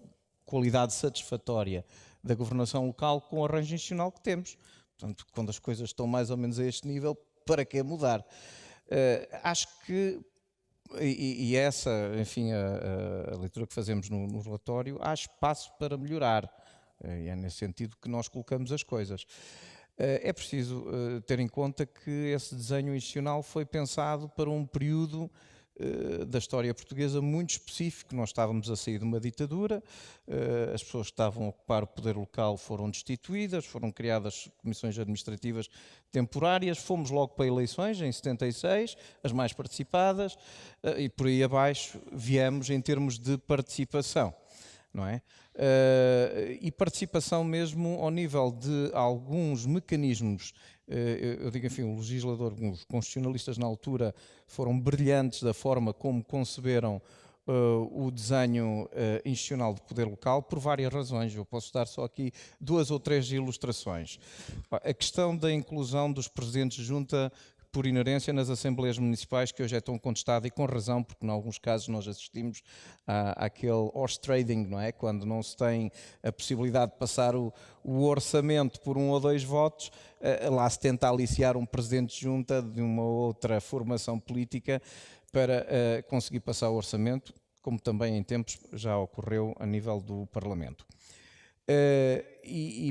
qualidade satisfatória da governação local com o arranjo institucional que temos. Portanto, quando as coisas estão mais ou menos a este nível, para que mudar? Acho que, e essa, enfim, a leitura que fazemos no relatório, há espaço para melhorar. E é nesse sentido que nós colocamos as coisas. É preciso ter em conta que esse desenho institucional foi pensado para um período da história portuguesa muito específico. Nós estávamos a sair de uma ditadura, as pessoas que estavam a ocupar o poder local foram destituídas, foram criadas comissões administrativas temporárias, fomos logo para eleições em 76, as mais participadas, e por aí abaixo viemos em termos de participação, não é? E participação mesmo ao nível de alguns mecanismos. Eu digo, enfim, o legislador, os constitucionalistas na altura foram brilhantes da forma como conceberam o desenho institucional do poder local, por várias razões. Eu posso dar só aqui 2 ou 3 ilustrações. A questão da inclusão dos presidentes de junta por inerência nas assembleias municipais, que hoje é tão contestada, e com razão, porque em alguns casos nós assistimos àquele horse trading, não é? Quando não se tem a possibilidade de passar o orçamento por 1 ou 2 votos, lá se tenta aliciar um presidente de junta de uma outra formação política para conseguir passar o orçamento, como também em tempos já ocorreu a nível do Parlamento.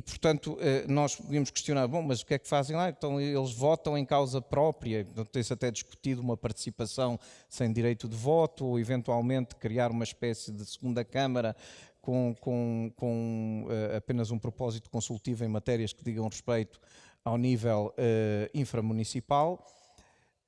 Portanto, nós podíamos questionar, bom, mas o que é que fazem lá? Então eles votam em causa própria, tem-se até discutido uma participação sem direito de voto, ou eventualmente criar uma espécie de segunda Câmara com apenas um propósito consultivo em matérias que digam respeito ao nível inframunicipal.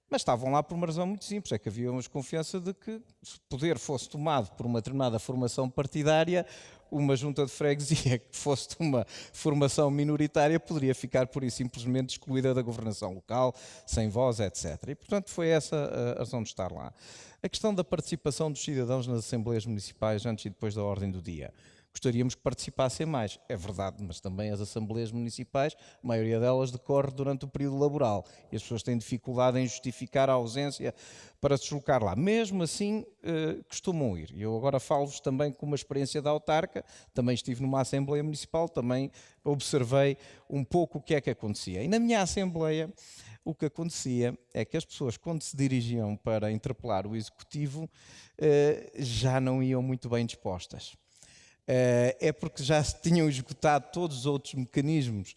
Mas estavam lá por uma razão muito simples, é que havia uma desconfiança de que, se o poder fosse tomado por uma determinada formação partidária, uma junta de freguesia que fosse de uma formação minoritária poderia ficar pura e simplesmente excluída da governação local, sem voz, etc. E, portanto, foi essa a razão de estar lá. A questão da participação dos cidadãos nas assembleias municipais antes e depois da ordem do dia. Gostaríamos que participassem mais, é verdade, mas também as assembleias municipais, a maioria delas decorre durante o período laboral e as pessoas têm dificuldade em justificar a ausência para se deslocar lá. Mesmo assim, costumam ir. Eu agora falo-vos também com uma experiência da autarca, também estive numa assembleia municipal, também observei um pouco o que é que acontecia. E na minha assembleia, o que acontecia é que as pessoas, quando se dirigiam para interpelar o executivo, já não iam muito bem dispostas. É porque já se tinham esgotado todos os outros mecanismos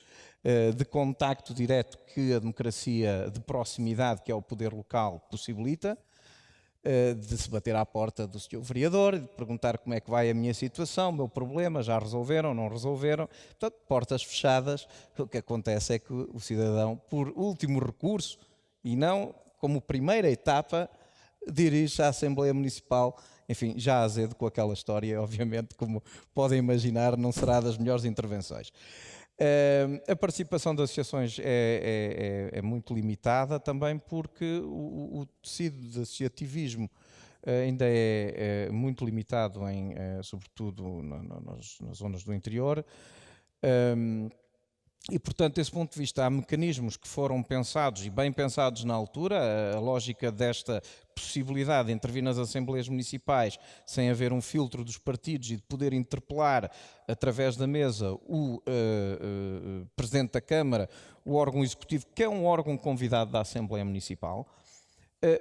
de contacto direto que a democracia de proximidade, que é o poder local, possibilita, de se bater à porta do senhor vereador, de perguntar como é que vai a minha situação, o meu problema, já resolveram, não resolveram. Portanto, portas fechadas, o que acontece é que o cidadão, por último recurso, e não como primeira etapa, dirige-se à Assembleia Municipal. Enfim, já azedo com aquela história, obviamente, como podem imaginar, não será das melhores intervenções. A participação das associações é muito limitada também porque o tecido de associativismo ainda é muito limitado, sobretudo nas zonas do interior. E, portanto, desse ponto de vista, há mecanismos que foram pensados e bem pensados na altura. A lógica desta possibilidade de intervir nas assembleias municipais sem haver um filtro dos partidos e de poder interpelar através da mesa o Presidente da Câmara, o órgão executivo, que é um órgão convidado da Assembleia Municipal,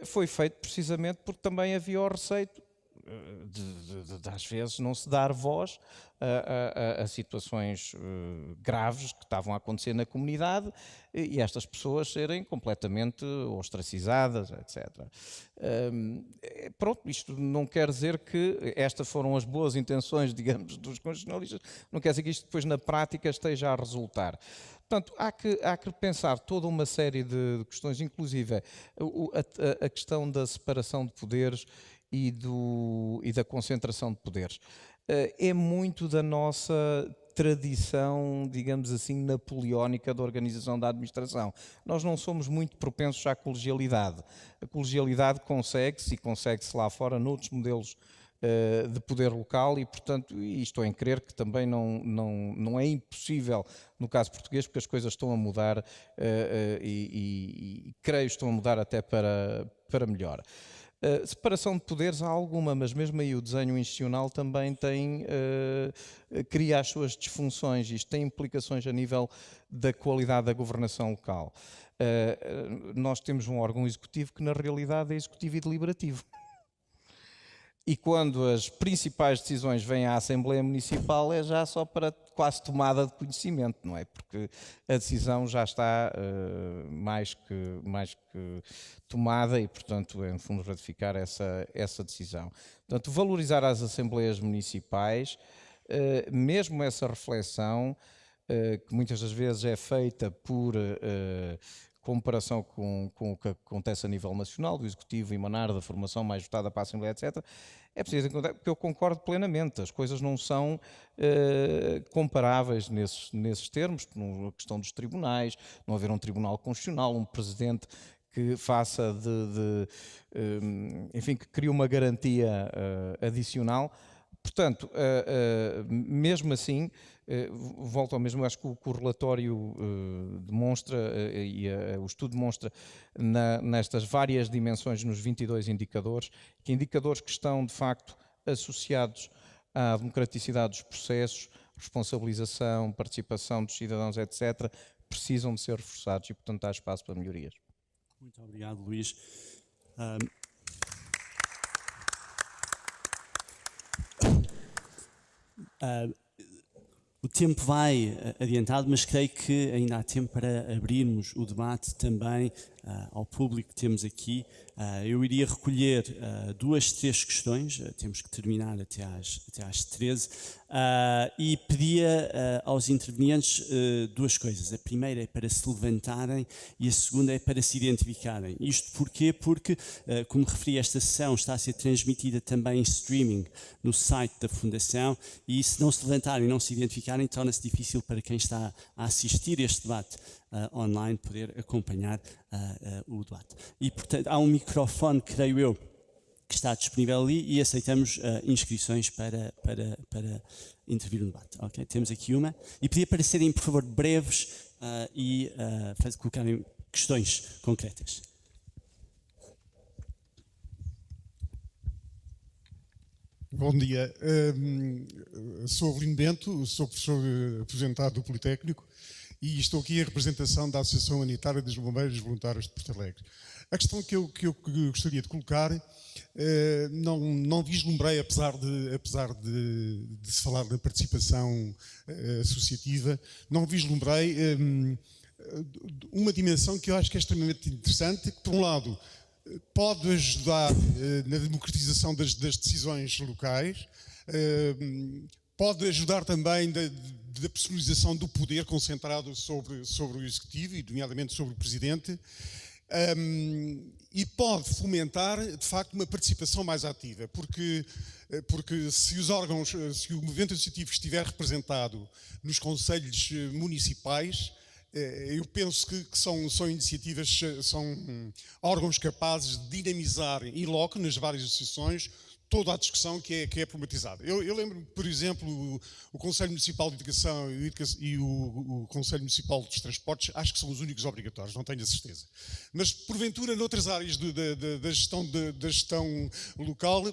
foi feito precisamente porque também havia o receio de às vezes não se dar voz a situações graves que estavam a acontecer na comunidade e estas pessoas serem completamente ostracizadas, etc. Pronto, isto não quer dizer que estas foram as boas intenções, digamos, dos constitucionalistas, não quer dizer que isto depois na prática esteja a resultar. Portanto, há que pensar toda uma série de questões, inclusive a questão da separação de poderes e da concentração de poderes. É muito da nossa tradição, digamos assim, napoleónica da organização da administração. Nós não somos muito propensos à colegialidade. A colegialidade consegue-se lá fora noutros modelos de poder local e, portanto, estou em crer que também não é impossível no caso português, porque as coisas estão a mudar e creio estão a mudar até para melhor. Separação de poderes há alguma, mas mesmo aí o desenho institucional também cria as suas disfunções. Isto tem implicações a nível da qualidade da governação local. Nós temos um órgão executivo que na realidade é executivo e deliberativo. E quando as principais decisões vêm à Assembleia Municipal é já só para quase tomada de conhecimento, não é? Porque a decisão já está mais que tomada e, portanto, é no fundo ratificar essa decisão. Portanto, valorizar as Assembleias Municipais, mesmo essa reflexão, que muitas das vezes é feita por comparação com o que acontece a nível nacional, do Executivo emanar da formação mais votada para a Assembleia, etc., é preciso encontrar, porque eu concordo plenamente, as coisas não são comparáveis nesses termos, na questão dos tribunais, não haver um tribunal constitucional, um presidente que faça enfim, que crie uma garantia adicional. Portanto, mesmo assim, volto ao mesmo, acho que o relatório demonstra, e o estudo demonstra, nestas várias dimensões, nos 22 indicadores, que indicadores que estão, de facto, associados à democraticidade dos processos, responsabilização, participação dos cidadãos, etc., precisam de ser reforçados e, portanto, há espaço para melhorias. Muito obrigado, Luís. O tempo vai adiantado, mas creio que ainda há tempo para abrirmos o debate também ao público que temos aqui. Eu iria recolher 2, 3 questões, temos que terminar até às 13, e pedia aos intervenientes 2 coisas. A primeira é para se levantarem e a segunda é para se identificarem. Isto porquê? Porque, como referi, esta sessão está a ser transmitida também em streaming no site da Fundação, e se não se levantarem e não se identificarem, torna-se difícil para quem está a assistir este debate online poder acompanhar o debate. E, portanto, há um microfone, creio eu, que está disponível ali, e aceitamos inscrições para intervir no debate. Okay? Temos aqui uma. E pedia para serem, por favor, breves e colocarem questões concretas. Bom dia. Sou Avelino Bento, sou professor aposentado do Politécnico e estou aqui em representação da Associação Humanitária dos Bombeiros Voluntários de Porto Alegre. A questão que eu gostaria de colocar, não vislumbrei, apesar de se falar da participação associativa, não vislumbrei uma dimensão que eu acho que é extremamente interessante, que, por um lado, pode ajudar na democratização das decisões locais, pode ajudar também da personalização do poder concentrado sobre o Executivo, e nomeadamente sobre o Presidente, e pode fomentar, de facto, uma participação mais ativa, porque se o movimento associativo estiver representado nos conselhos municipais, eu penso que são iniciativas, são órgãos capazes de dinamizar in loco, nas várias associações, toda a discussão que é problematizada. Eu lembro-me, por exemplo, o Conselho Municipal de Educação e o Conselho Municipal dos Transportes, acho que são os únicos obrigatórios, não tenho a certeza. Mas, porventura, noutras áreas da gestão local,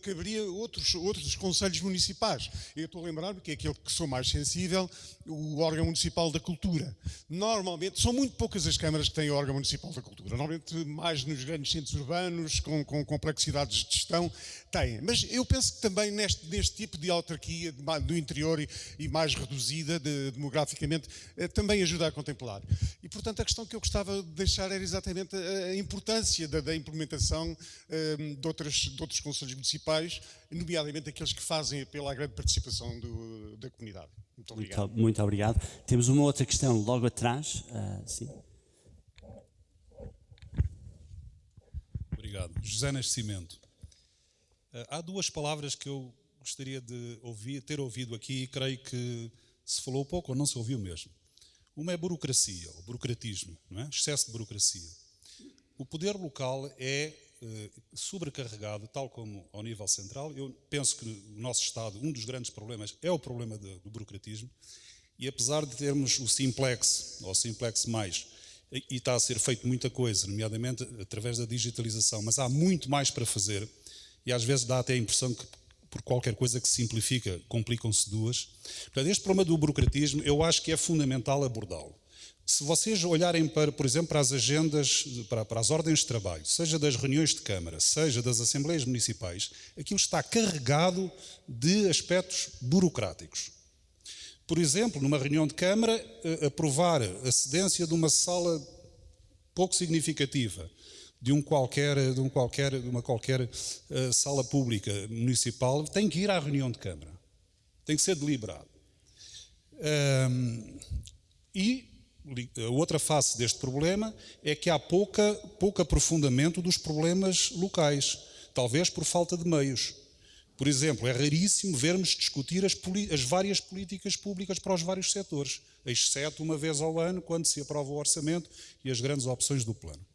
caberia outros conselhos municipais. Eu estou a lembrar-me que é aquele que sou mais sensível, o órgão municipal da cultura. Normalmente, são muito poucas as câmaras que têm o órgão municipal da cultura. Normalmente, mais nos grandes centros urbanos, com complexidades de gestão, têm. Mas eu penso que também neste tipo de autarquia do interior e mais reduzida demograficamente, também ajuda a contemplar. E, portanto, a questão que eu gostava de deixar era exatamente a importância da implementação de outros conselhos municipais, nomeadamente aqueles que fazem apelo à grande participação da comunidade. Muito obrigado. Muito obrigado. Temos uma outra questão logo atrás. Sim. Obrigado. José Nascimento. Há 2 palavras que eu gostaria de ter ouvido aqui e creio que se falou pouco ou não se ouviu mesmo. Uma é burocracia, ou burocratismo, não é? Excesso de burocracia. O poder local é sobrecarregado, tal como ao nível central. Eu penso que no nosso Estado um dos grandes problemas é o problema do burocratismo, e apesar de termos o Simplex, ou Simplex+, e está a ser feito muita coisa, nomeadamente através da digitalização, mas há muito mais para fazer, e às vezes dá até a impressão que por qualquer coisa que se simplifica, complicam-se 2. Portanto, este problema do burocratismo, eu acho que é fundamental abordá-lo. Se vocês olharem, por exemplo, para as agendas, para as ordens de trabalho, seja das reuniões de Câmara, seja das Assembleias Municipais, aquilo está carregado de aspectos burocráticos. Por exemplo, numa reunião de Câmara, aprovar a cedência de uma sala pouco significativa, de uma qualquer sala pública municipal, tem que ir à reunião de Câmara. Tem que ser deliberado. E a outra face deste problema é que há pouco aprofundamento dos problemas locais, talvez por falta de meios. Por exemplo, é raríssimo vermos discutir as várias políticas públicas para os vários setores, exceto uma vez ao ano, quando se aprova o orçamento e as grandes opções do plano.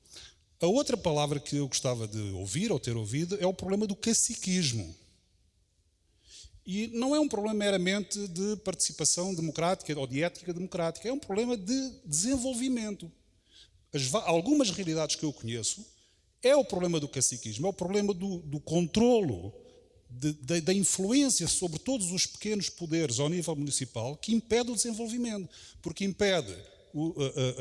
A outra palavra que eu gostava de ouvir ou ter ouvido é o problema do caciquismo. E não é um problema meramente de participação democrática ou de ética democrática, é um problema de desenvolvimento. Algumas realidades que eu conheço é o problema do caciquismo, é o problema do controlo, da influência sobre todos os pequenos poderes ao nível municipal, que impede o desenvolvimento, porque impede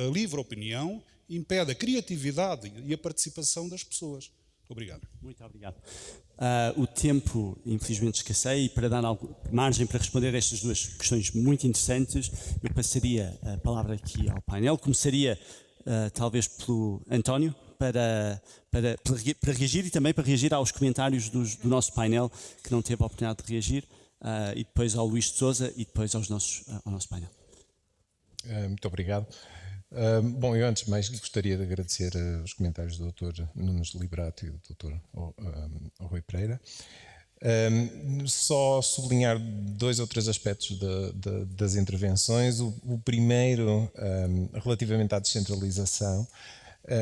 a livre opinião, impede a criatividade e a participação das pessoas. Obrigado. Muito obrigado. O tempo, infelizmente, escasseia e para dar margem para responder a estas duas questões muito interessantes, eu passaria a palavra aqui ao painel. Começaria, talvez, pelo António, para reagir e também para reagir aos comentários do nosso painel, que não teve a oportunidade de reagir, e depois ao Luís de Sousa e depois ao nosso painel. Muito obrigado. Bom, eu antes de mais gostaria de agradecer os comentários do Dr. Nunes Liberato e do Dr. Rui Pereira. Só sublinhar 2 ou 3 aspectos das intervenções. O primeiro, relativamente à descentralização.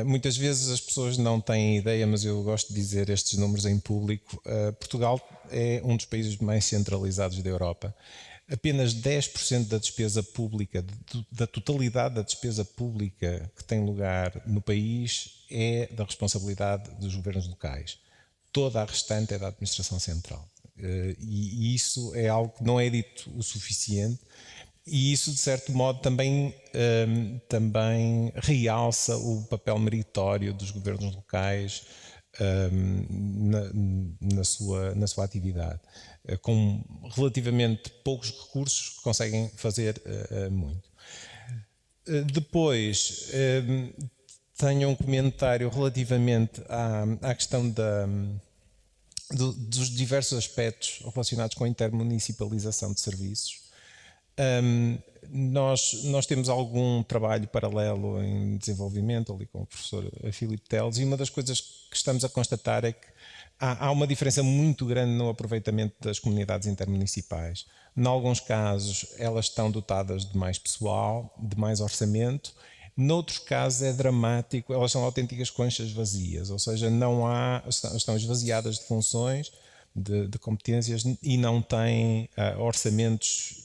Muitas vezes as pessoas não têm ideia, mas eu gosto de dizer estes números em público. Portugal é um dos países mais centralizados da Europa. Apenas 10% da despesa pública, da totalidade da despesa pública que tem lugar no país, é da responsabilidade dos governos locais. Toda a restante é da administração central. E isso é algo que não é dito o suficiente. E isso, de certo modo, também realça o papel meritório dos governos locais na sua atividade. Com relativamente poucos recursos, conseguem fazer muito. Depois, tenho um comentário relativamente à questão dos diversos aspectos relacionados com a intermunicipalização de serviços. Nós temos algum trabalho paralelo em desenvolvimento ali com o professor Filipe Teles, e uma das coisas que estamos a constatar é que há uma diferença muito grande no aproveitamento das comunidades intermunicipais. Em alguns casos elas estão dotadas de mais pessoal, de mais orçamento. Noutros casos é dramático, elas são autênticas conchas vazias, ou seja, estão esvaziadas de funções, de competências, e não têm orçamentos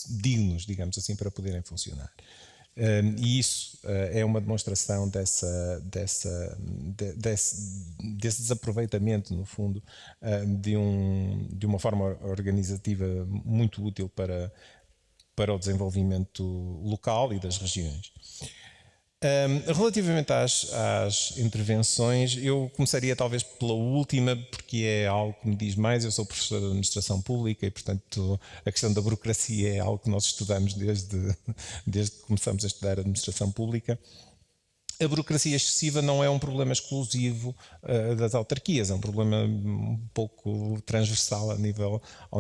dignos, digamos assim, para poderem funcionar. E isso é uma demonstração desse desaproveitamento, no fundo, de uma forma organizativa muito útil para o desenvolvimento local e das regiões. Relativamente às intervenções, eu começaria talvez pela última, porque é algo que me diz mais. Eu sou professor de administração pública e, portanto, a questão da burocracia é algo que nós estudamos desde que começamos a estudar administração pública. A burocracia excessiva não é um problema exclusivo das autarquias, é um problema um pouco transversal ao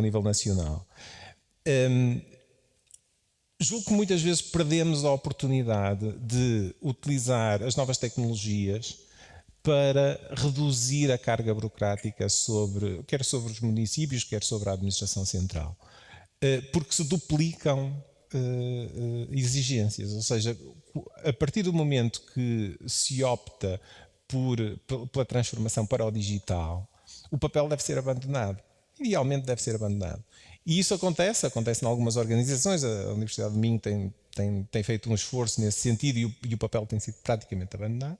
nível nacional. Julgo que muitas vezes perdemos a oportunidade de utilizar as novas tecnologias para reduzir a carga burocrática quer sobre os municípios, quer sobre a administração central, porque se duplicam exigências, ou seja, a partir do momento que se opta pela transformação para o digital, o papel deve ser abandonado. Idealmente deve ser abandonado. E isso acontece em algumas organizações. A Universidade de Minho tem feito um esforço nesse sentido e o papel tem sido praticamente abandonado.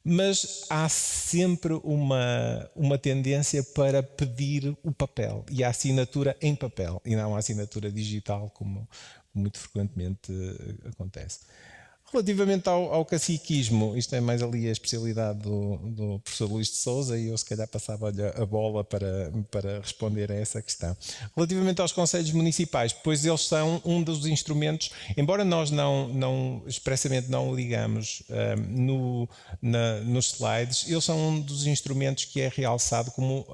Mas há sempre uma tendência para pedir o papel e a assinatura em papel e não a assinatura digital, como muito frequentemente acontece. Relativamente ao caciquismo, isto é mais ali a especialidade do professor Luís de Sousa, e eu se calhar passava-lhe a bola para responder a essa questão. Relativamente aos conselhos municipais, pois eles são um dos instrumentos, embora nós expressamente não o ligamos nos slides, eles são um dos instrumentos que é realçado como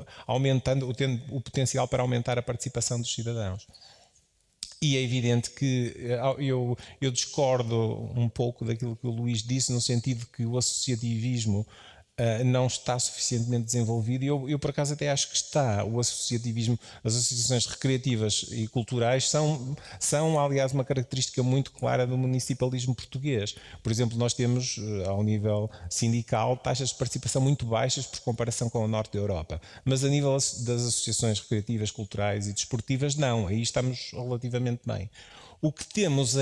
tendo o potencial para aumentar a participação dos cidadãos. E é evidente que eu discordo um pouco daquilo que o Luís disse, no sentido que o associativismo não está suficientemente desenvolvido. Eu por acaso até acho que está. O associativismo, as associações recreativas e culturais são aliás uma característica muito clara do municipalismo português. Por exemplo, nós temos ao nível sindical taxas de participação muito baixas por comparação com o norte da Europa, mas a nível das associações recreativas, culturais e desportivas não, aí estamos relativamente bem. O que temos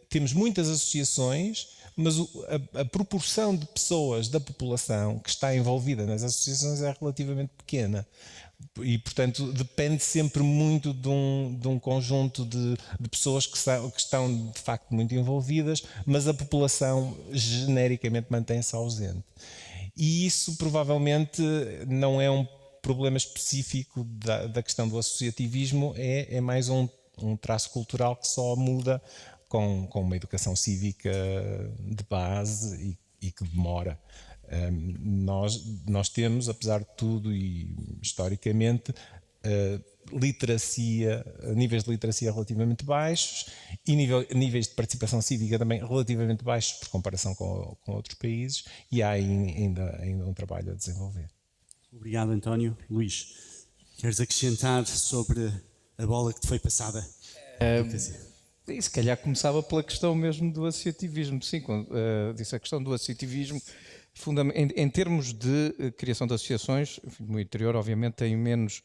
temos muitas associações, mas a proporção de pessoas da população que está envolvida nas associações é relativamente pequena. E, portanto, depende sempre muito de um conjunto de pessoas que estão, de facto, muito envolvidas, mas a população genericamente mantém-se ausente. E isso provavelmente não é um problema específico da questão do associativismo, é mais um traço cultural que só muda com uma educação cívica de base e que demora. Nós temos, apesar de tudo e historicamente, níveis de literacia relativamente baixos e níveis de participação cívica também relativamente baixos por comparação com outros países, e há ainda um trabalho a desenvolver. Obrigado, António. Luís, queres acrescentar sobre a bola que te foi passada? E se calhar começava pela questão mesmo do associativismo. Sim, disse a questão do associativismo, em termos de criação de associações, enfim, no interior obviamente tem menos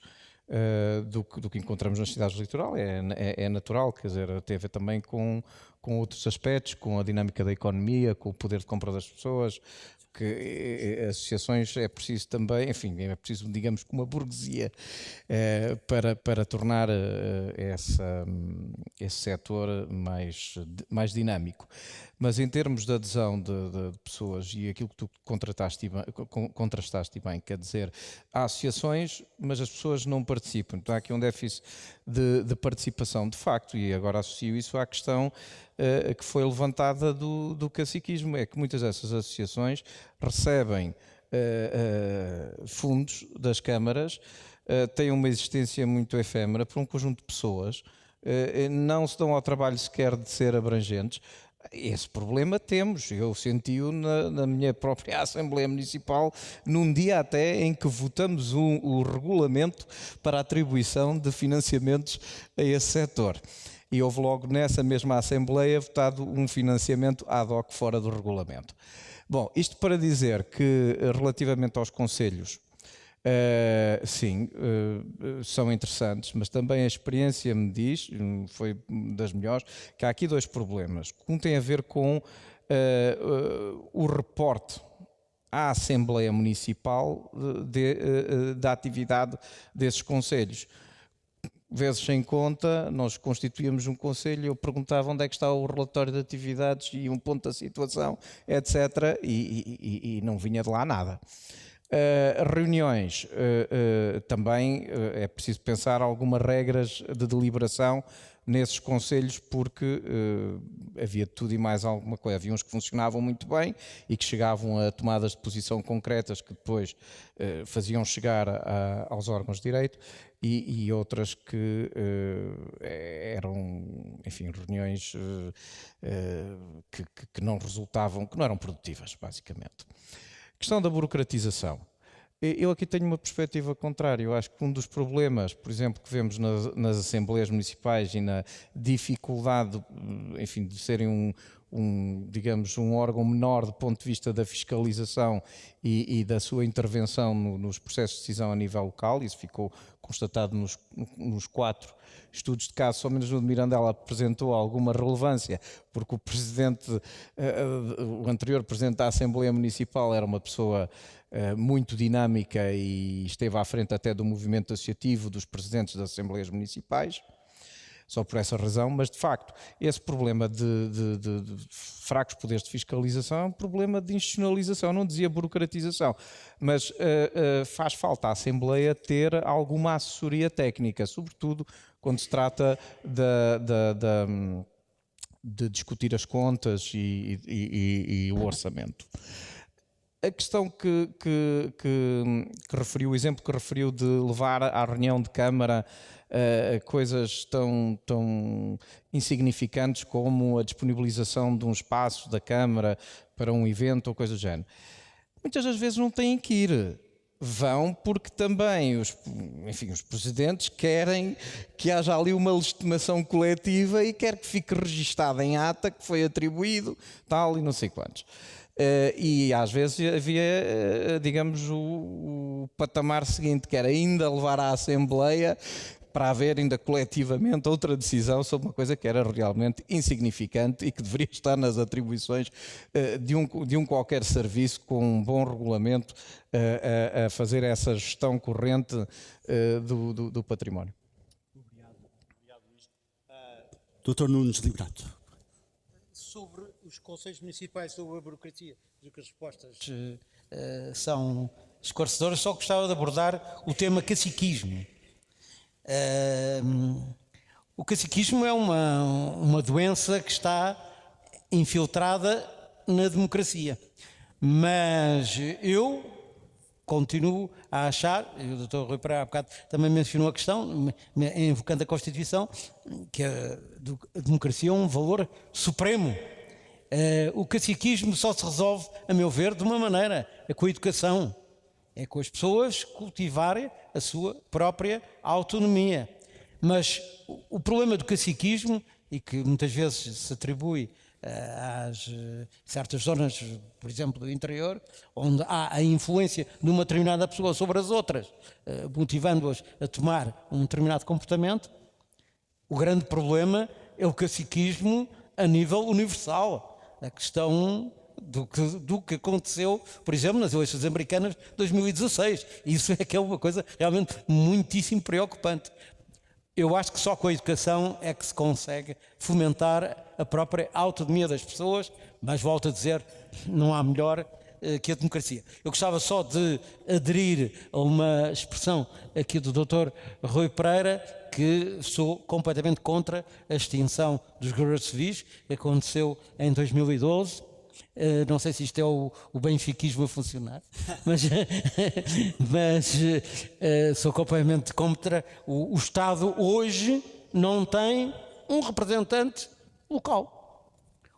do que encontramos nas cidades do litoral, é natural, quer dizer, tem a ver também com outros aspectos, com a dinâmica da economia, com o poder de compra das pessoas, que associações é preciso também, enfim, é preciso, digamos, que uma burguesia para tornar esse setor mais dinâmico. Mas em termos de adesão de pessoas e aquilo que tu contrastaste bem, quer dizer, há associações, mas as pessoas não participam. Então há aqui um déficit de participação, de facto, e agora associo isso à questão que foi levantada do caciquismo, é que muitas dessas associações recebem fundos das câmaras, têm uma existência muito efêmera por um conjunto de pessoas, não se dão ao trabalho sequer de ser abrangentes. Esse problema temos, eu senti-o na minha própria Assembleia Municipal, num dia até em que votamos o regulamento para a atribuição de financiamentos a esse setor. E houve logo nessa mesma Assembleia votado um financiamento ad hoc fora do regulamento. Bom, isto para dizer que relativamente aos conselhos, sim, são interessantes, mas também a experiência me diz, foi das melhores, que há aqui dois problemas. Um tem a ver com o reporte à Assembleia Municipal da atividade desses conselhos. Vezes sem conta, nós constituíamos um conselho, eu perguntava onde é que está o relatório de atividades e um ponto da situação, etc., e não vinha de lá nada. Reuniões, também é preciso pensar algumas regras de deliberação nesses conselhos, porque havia tudo e mais alguma coisa. Havia uns que funcionavam muito bem e que chegavam a tomadas de posição concretas que depois faziam chegar aos órgãos de direito, e outras que eram, enfim, reuniões que não resultavam, que não eram produtivas, basicamente. Questão da burocratização. Eu aqui tenho uma perspectiva contrária. Eu acho que um dos problemas, por exemplo, que vemos nas Assembleias Municipais e na dificuldade, enfim, de serem digamos, um órgão menor do ponto de vista da fiscalização e da sua intervenção nos processos de decisão a nível local, isso ficou constatado nos 4 estudos de caso, só menos no de Mirandela apresentou alguma relevância, porque o anterior presidente da Assembleia Municipal era uma pessoa muito dinâmica e esteve à frente até do movimento associativo dos presidentes das Assembleias Municipais, só por essa razão, mas de facto esse problema de fracos poderes de fiscalização é um problema de institucionalização, não dizia burocratização, mas faz falta à Assembleia ter alguma assessoria técnica, sobretudo quando se trata de discutir as contas e o orçamento. A questão que referiu, o exemplo que referiu de levar à reunião de Câmara coisas tão insignificantes como a disponibilização de um espaço da Câmara para um evento ou coisa do género. Muitas das vezes não têm que ir. Vão porque também os presidentes querem que haja ali uma legitimação coletiva e quer que fique registado em ata que foi atribuído, tal e não sei quantos. E às vezes havia, digamos, o patamar seguinte, que era ainda levar à Assembleia para haver ainda coletivamente outra decisão sobre uma coisa que era realmente insignificante e que deveria estar nas atribuições de um qualquer serviço com um bom regulamento a fazer essa gestão corrente do património. Obrigado, Luís. Dr. Nunes Liberato. Sobre os conselhos municipais, sobre a burocracia, as respostas são esclarecedoras, só gostava de abordar o tema caciquismo. O caciquismo é uma doença que está infiltrada na democracia, mas eu continuo a achar, e o Dr. Rui Pereira há bocado também mencionou a questão, invocando a Constituição, que a democracia é um valor supremo. O caciquismo só se resolve, a meu ver, de uma maneira, é com a educação, é com as pessoas cultivarem a sua própria autonomia. Mas o problema do caciquismo, e que muitas vezes se atribui às certas zonas, por exemplo, do interior, onde há a influência de uma determinada pessoa sobre as outras, motivando-as a tomar um determinado comportamento, o grande problema é o caciquismo a nível universal. A questão do que aconteceu, por exemplo, nas eleições americanas de 2016. Isso é que é uma coisa realmente muitíssimo preocupante. Eu acho que só com a educação é que se consegue fomentar a própria autonomia das pessoas, mas volto a dizer, não há melhor que a democracia. Eu gostava só de aderir a uma expressão aqui do Dr. Rui Pereira, que sou completamente contra a extinção dos guerreiros civis, que aconteceu em 2012. Não sei se isto é o benfiquismo a funcionar, mas sou completamente contra. O Estado hoje não tem um representante local.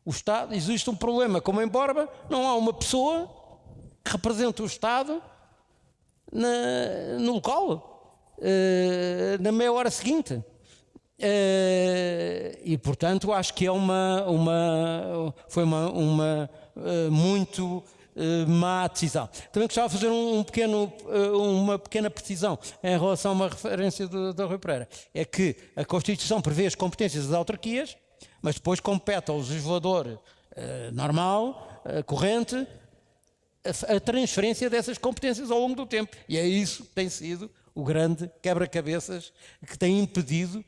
O Estado, existe um problema, como em Borba, não há uma pessoa que represente o Estado no local, na meia hora seguinte. E portanto acho que é foi uma muito má decisão. Também gostava de fazer uma pequena precisão em relação a uma referência do Rui Pereira. É que a Constituição prevê as competências das autarquias, mas depois compete ao legislador normal, corrente, a transferência dessas competências ao longo do tempo. E é isso que tem sido o grande quebra-cabeças que tem impedido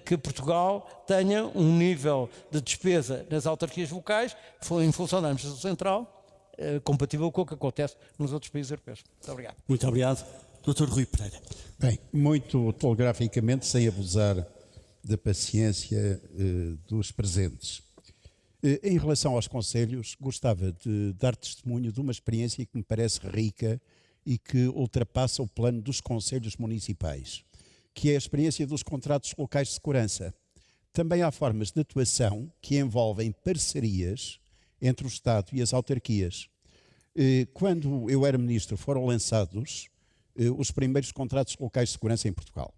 que Portugal tenha um nível de despesa nas autarquias locais, em função da administração central, compatível com o que acontece nos outros países europeus. Muito obrigado. Muito obrigado. Dr. Rui Pereira. Bem, muito telegraficamente, sem abusar da paciência dos presentes. Em relação aos conselhos, gostava de dar testemunho de uma experiência que me parece rica e que ultrapassa o plano dos conselhos municipais, que é a experiência dos contratos locais de segurança. Também há formas de atuação que envolvem parcerias entre o Estado e as autarquias. Quando eu era ministro, foram lançados os primeiros contratos locais de segurança em Portugal.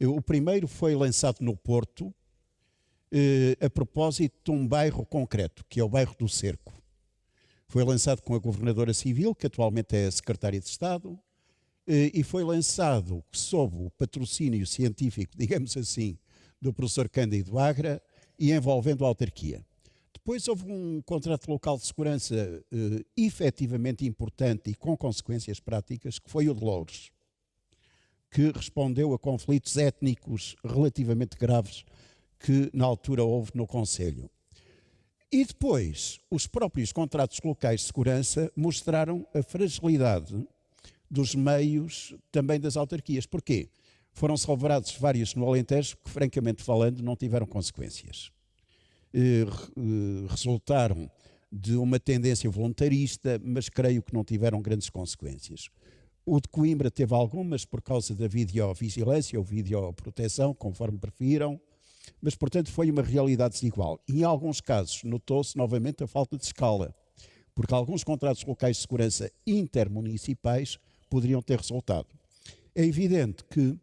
O primeiro foi lançado no Porto, a propósito de um bairro concreto, que é o bairro do Cerco. Foi lançado com a governadora civil, que atualmente é a secretária de Estado, e foi lançado sob o patrocínio científico, digamos assim, do professor Cândido Agra e envolvendo a autarquia. Depois houve um contrato local de segurança efetivamente importante e com consequências práticas, que foi o de Loures, que respondeu a conflitos étnicos relativamente graves que na altura houve no Conselho. E depois, os próprios contratos locais de segurança mostraram a fragilidade dos meios também das autarquias. Porquê? Foram celebrados vários no Alentejo que, francamente falando, não tiveram consequências. Resultaram de uma tendência voluntarista, mas creio que não tiveram grandes consequências. O de Coimbra teve algumas por causa da videovigilância ou videoproteção, conforme prefiram, mas, portanto, foi uma realidade desigual. E, em alguns casos, notou-se novamente a falta de escala, porque alguns contratos locais de segurança intermunicipais poderiam ter resultado. É evidente que,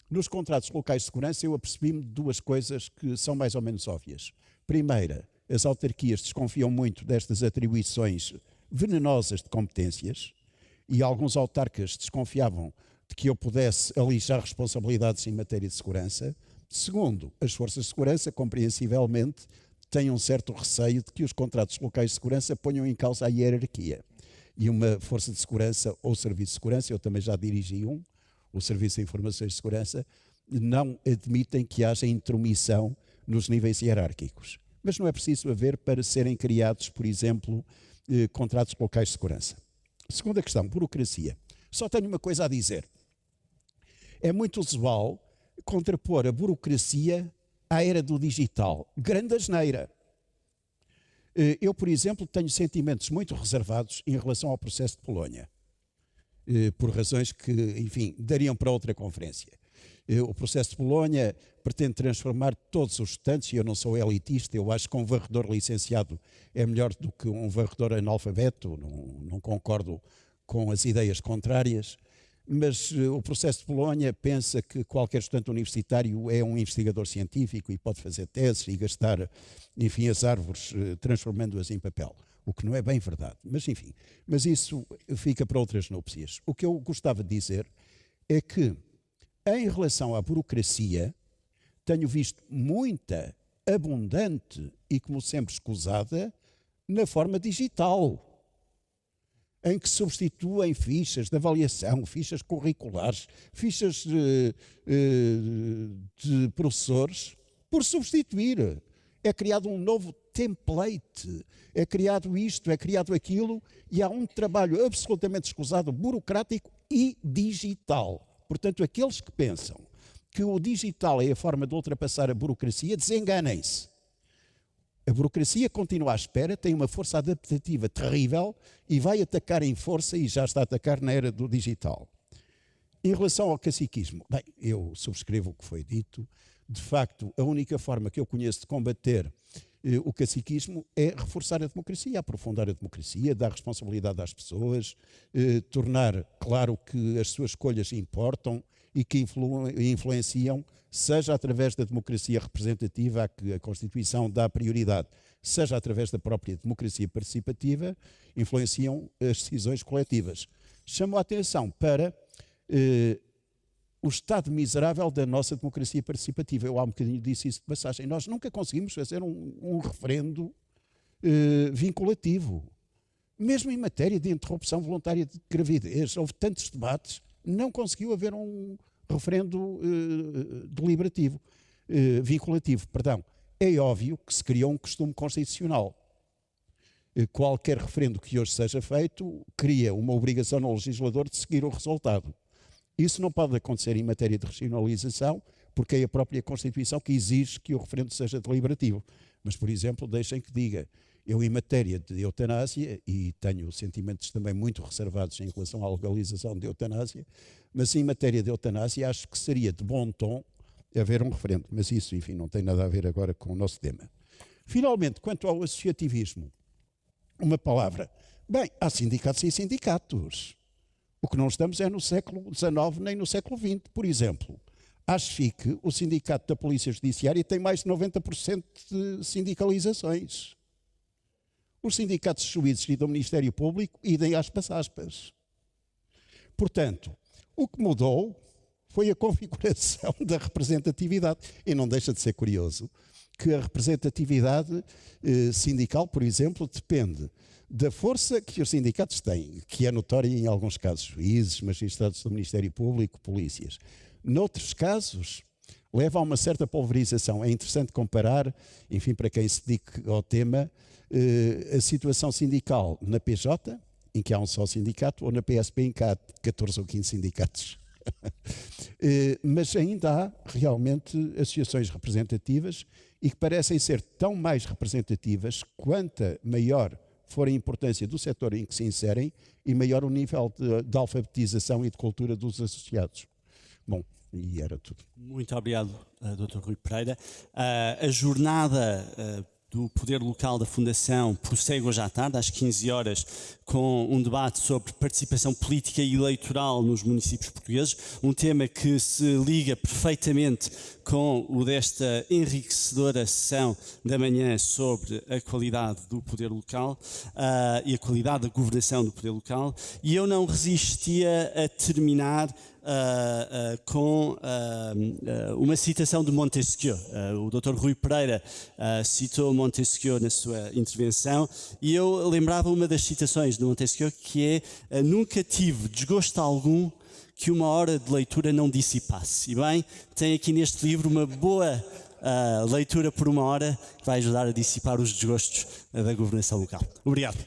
nos contratos locais de segurança, eu apercebi-me de duas coisas que são mais ou menos óbvias. Primeira, as autarquias desconfiam muito destas atribuições venenosas de competências e alguns autarcas desconfiavam de que eu pudesse alijar responsabilidades em matéria de segurança. Segundo, as forças de segurança, compreensivelmente, têm um certo receio de que os contratos locais de segurança ponham em causa a hierarquia. E uma força de segurança ou serviço de segurança, eu também já dirigi o Serviço de Informações de Segurança, não admitem que haja intromissão nos níveis hierárquicos. Mas não é preciso haver para serem criados, por exemplo, contratos locais de segurança. Segunda questão, burocracia. Só tenho uma coisa a dizer. É muito usual contrapor a burocracia à era do digital. Grande asneira. Eu, por exemplo, tenho sentimentos muito reservados em relação ao processo de Polónia, por razões que, enfim, dariam para outra conferência. O processo de Polónia pretende transformar todos os estudantes, e eu não sou elitista, eu acho que um varredor licenciado é melhor do que um varredor analfabeto, não concordo com as ideias contrárias, mas o processo de Polónia pensa que qualquer estudante universitário é um investigador científico e pode fazer teses e gastar, enfim, as árvores transformando-as em papel, o que não é bem verdade, mas enfim, mas isso fica para outras núpcias. O que eu gostava de dizer é que, em relação à burocracia, tenho visto muita, abundante e, como sempre, escusada, na forma digital, em que substituem fichas de avaliação, fichas curriculares, fichas de professores, por substituir. É criado um novo template, é criado isto, é criado aquilo, e há um trabalho absolutamente escusado, burocrático e digital. Portanto, aqueles que pensam que o digital é a forma de ultrapassar a burocracia, desenganem-se. A burocracia continua à espera, tem uma força adaptativa terrível e vai atacar em força, e já está a atacar na era do digital. Em relação ao caciquismo, bem, eu subscrevo o que foi dito. De facto, a única forma que eu conheço de combater o caciquismo é reforçar a democracia, aprofundar a democracia, dar responsabilidade às pessoas, tornar claro que as suas escolhas importam e que influenciam, seja através da democracia representativa a que a Constituição dá prioridade, seja através da própria democracia participativa, influenciam as decisões coletivas. Chamo a atenção para o estado miserável da nossa democracia participativa. Eu há um bocadinho disse isso de passagem. Nós nunca conseguimos fazer um referendo vinculativo. Mesmo em matéria de interrupção voluntária de gravidez, houve tantos debates, não conseguiu haver um referendo deliberativo, vinculativo, perdão. É óbvio que se criou um costume constitucional. Qualquer referendo que hoje seja feito cria uma obrigação no legislador de seguir o resultado. Isso não pode acontecer em matéria de regionalização, porque é a própria Constituição que exige que o referendo seja deliberativo. Mas, por exemplo, deixem que diga, eu em matéria de eutanásia, e tenho sentimentos também muito reservados em relação à legalização de eutanásia, mas em matéria de eutanásia acho que seria de bom tom haver um referendo. Mas isso, enfim, não tem nada a ver agora com o nosso tema. Finalmente, quanto ao associativismo, uma palavra. Bem, há sindicatos e sindicatos. O que não estamos é no século XIX nem no século XX. Por exemplo, à SFIC, o Sindicato da Polícia Judiciária tem mais de 90% de sindicalizações. Os sindicatos de juízes e do Ministério Público, idem aspas. Portanto, o que mudou foi a configuração da representatividade. E não deixa de ser curioso que a representatividade sindical, por exemplo, depende da força que os sindicatos têm, que é notória em alguns casos, juízes, magistrados do Ministério Público, polícias. Noutros casos, leva a uma certa pulverização. É interessante comparar, enfim, para quem se dedique ao tema, a situação sindical na PJ, em que há um só sindicato, ou na PSP, em que há 14 ou 15 sindicatos. Mas ainda há realmente associações representativas e que parecem ser tão mais representativas quanta maior for a importância do setor em que se inserem e maior o nível de alfabetização e de cultura dos associados. Bom, e era tudo. Muito obrigado, Dr. Rui Pereira. A jornada do Poder Local da Fundação prossegue hoje à tarde, às 15 horas, com um debate sobre participação política e eleitoral nos municípios portugueses, um tema que se liga perfeitamente com o desta enriquecedora sessão da manhã sobre a qualidade do poder local e a qualidade da governação do poder local, e eu não resistia a terminar com uma citação de Montesquieu. O Dr. Rui Pereira citou Montesquieu na sua intervenção e eu lembrava uma das citações de Montesquieu, que é: nunca tive desgosto algum que uma hora de leitura não dissipasse. E bem, tem aqui neste livro uma boa leitura por uma hora que vai ajudar a dissipar os desgostos da governação local. Obrigado.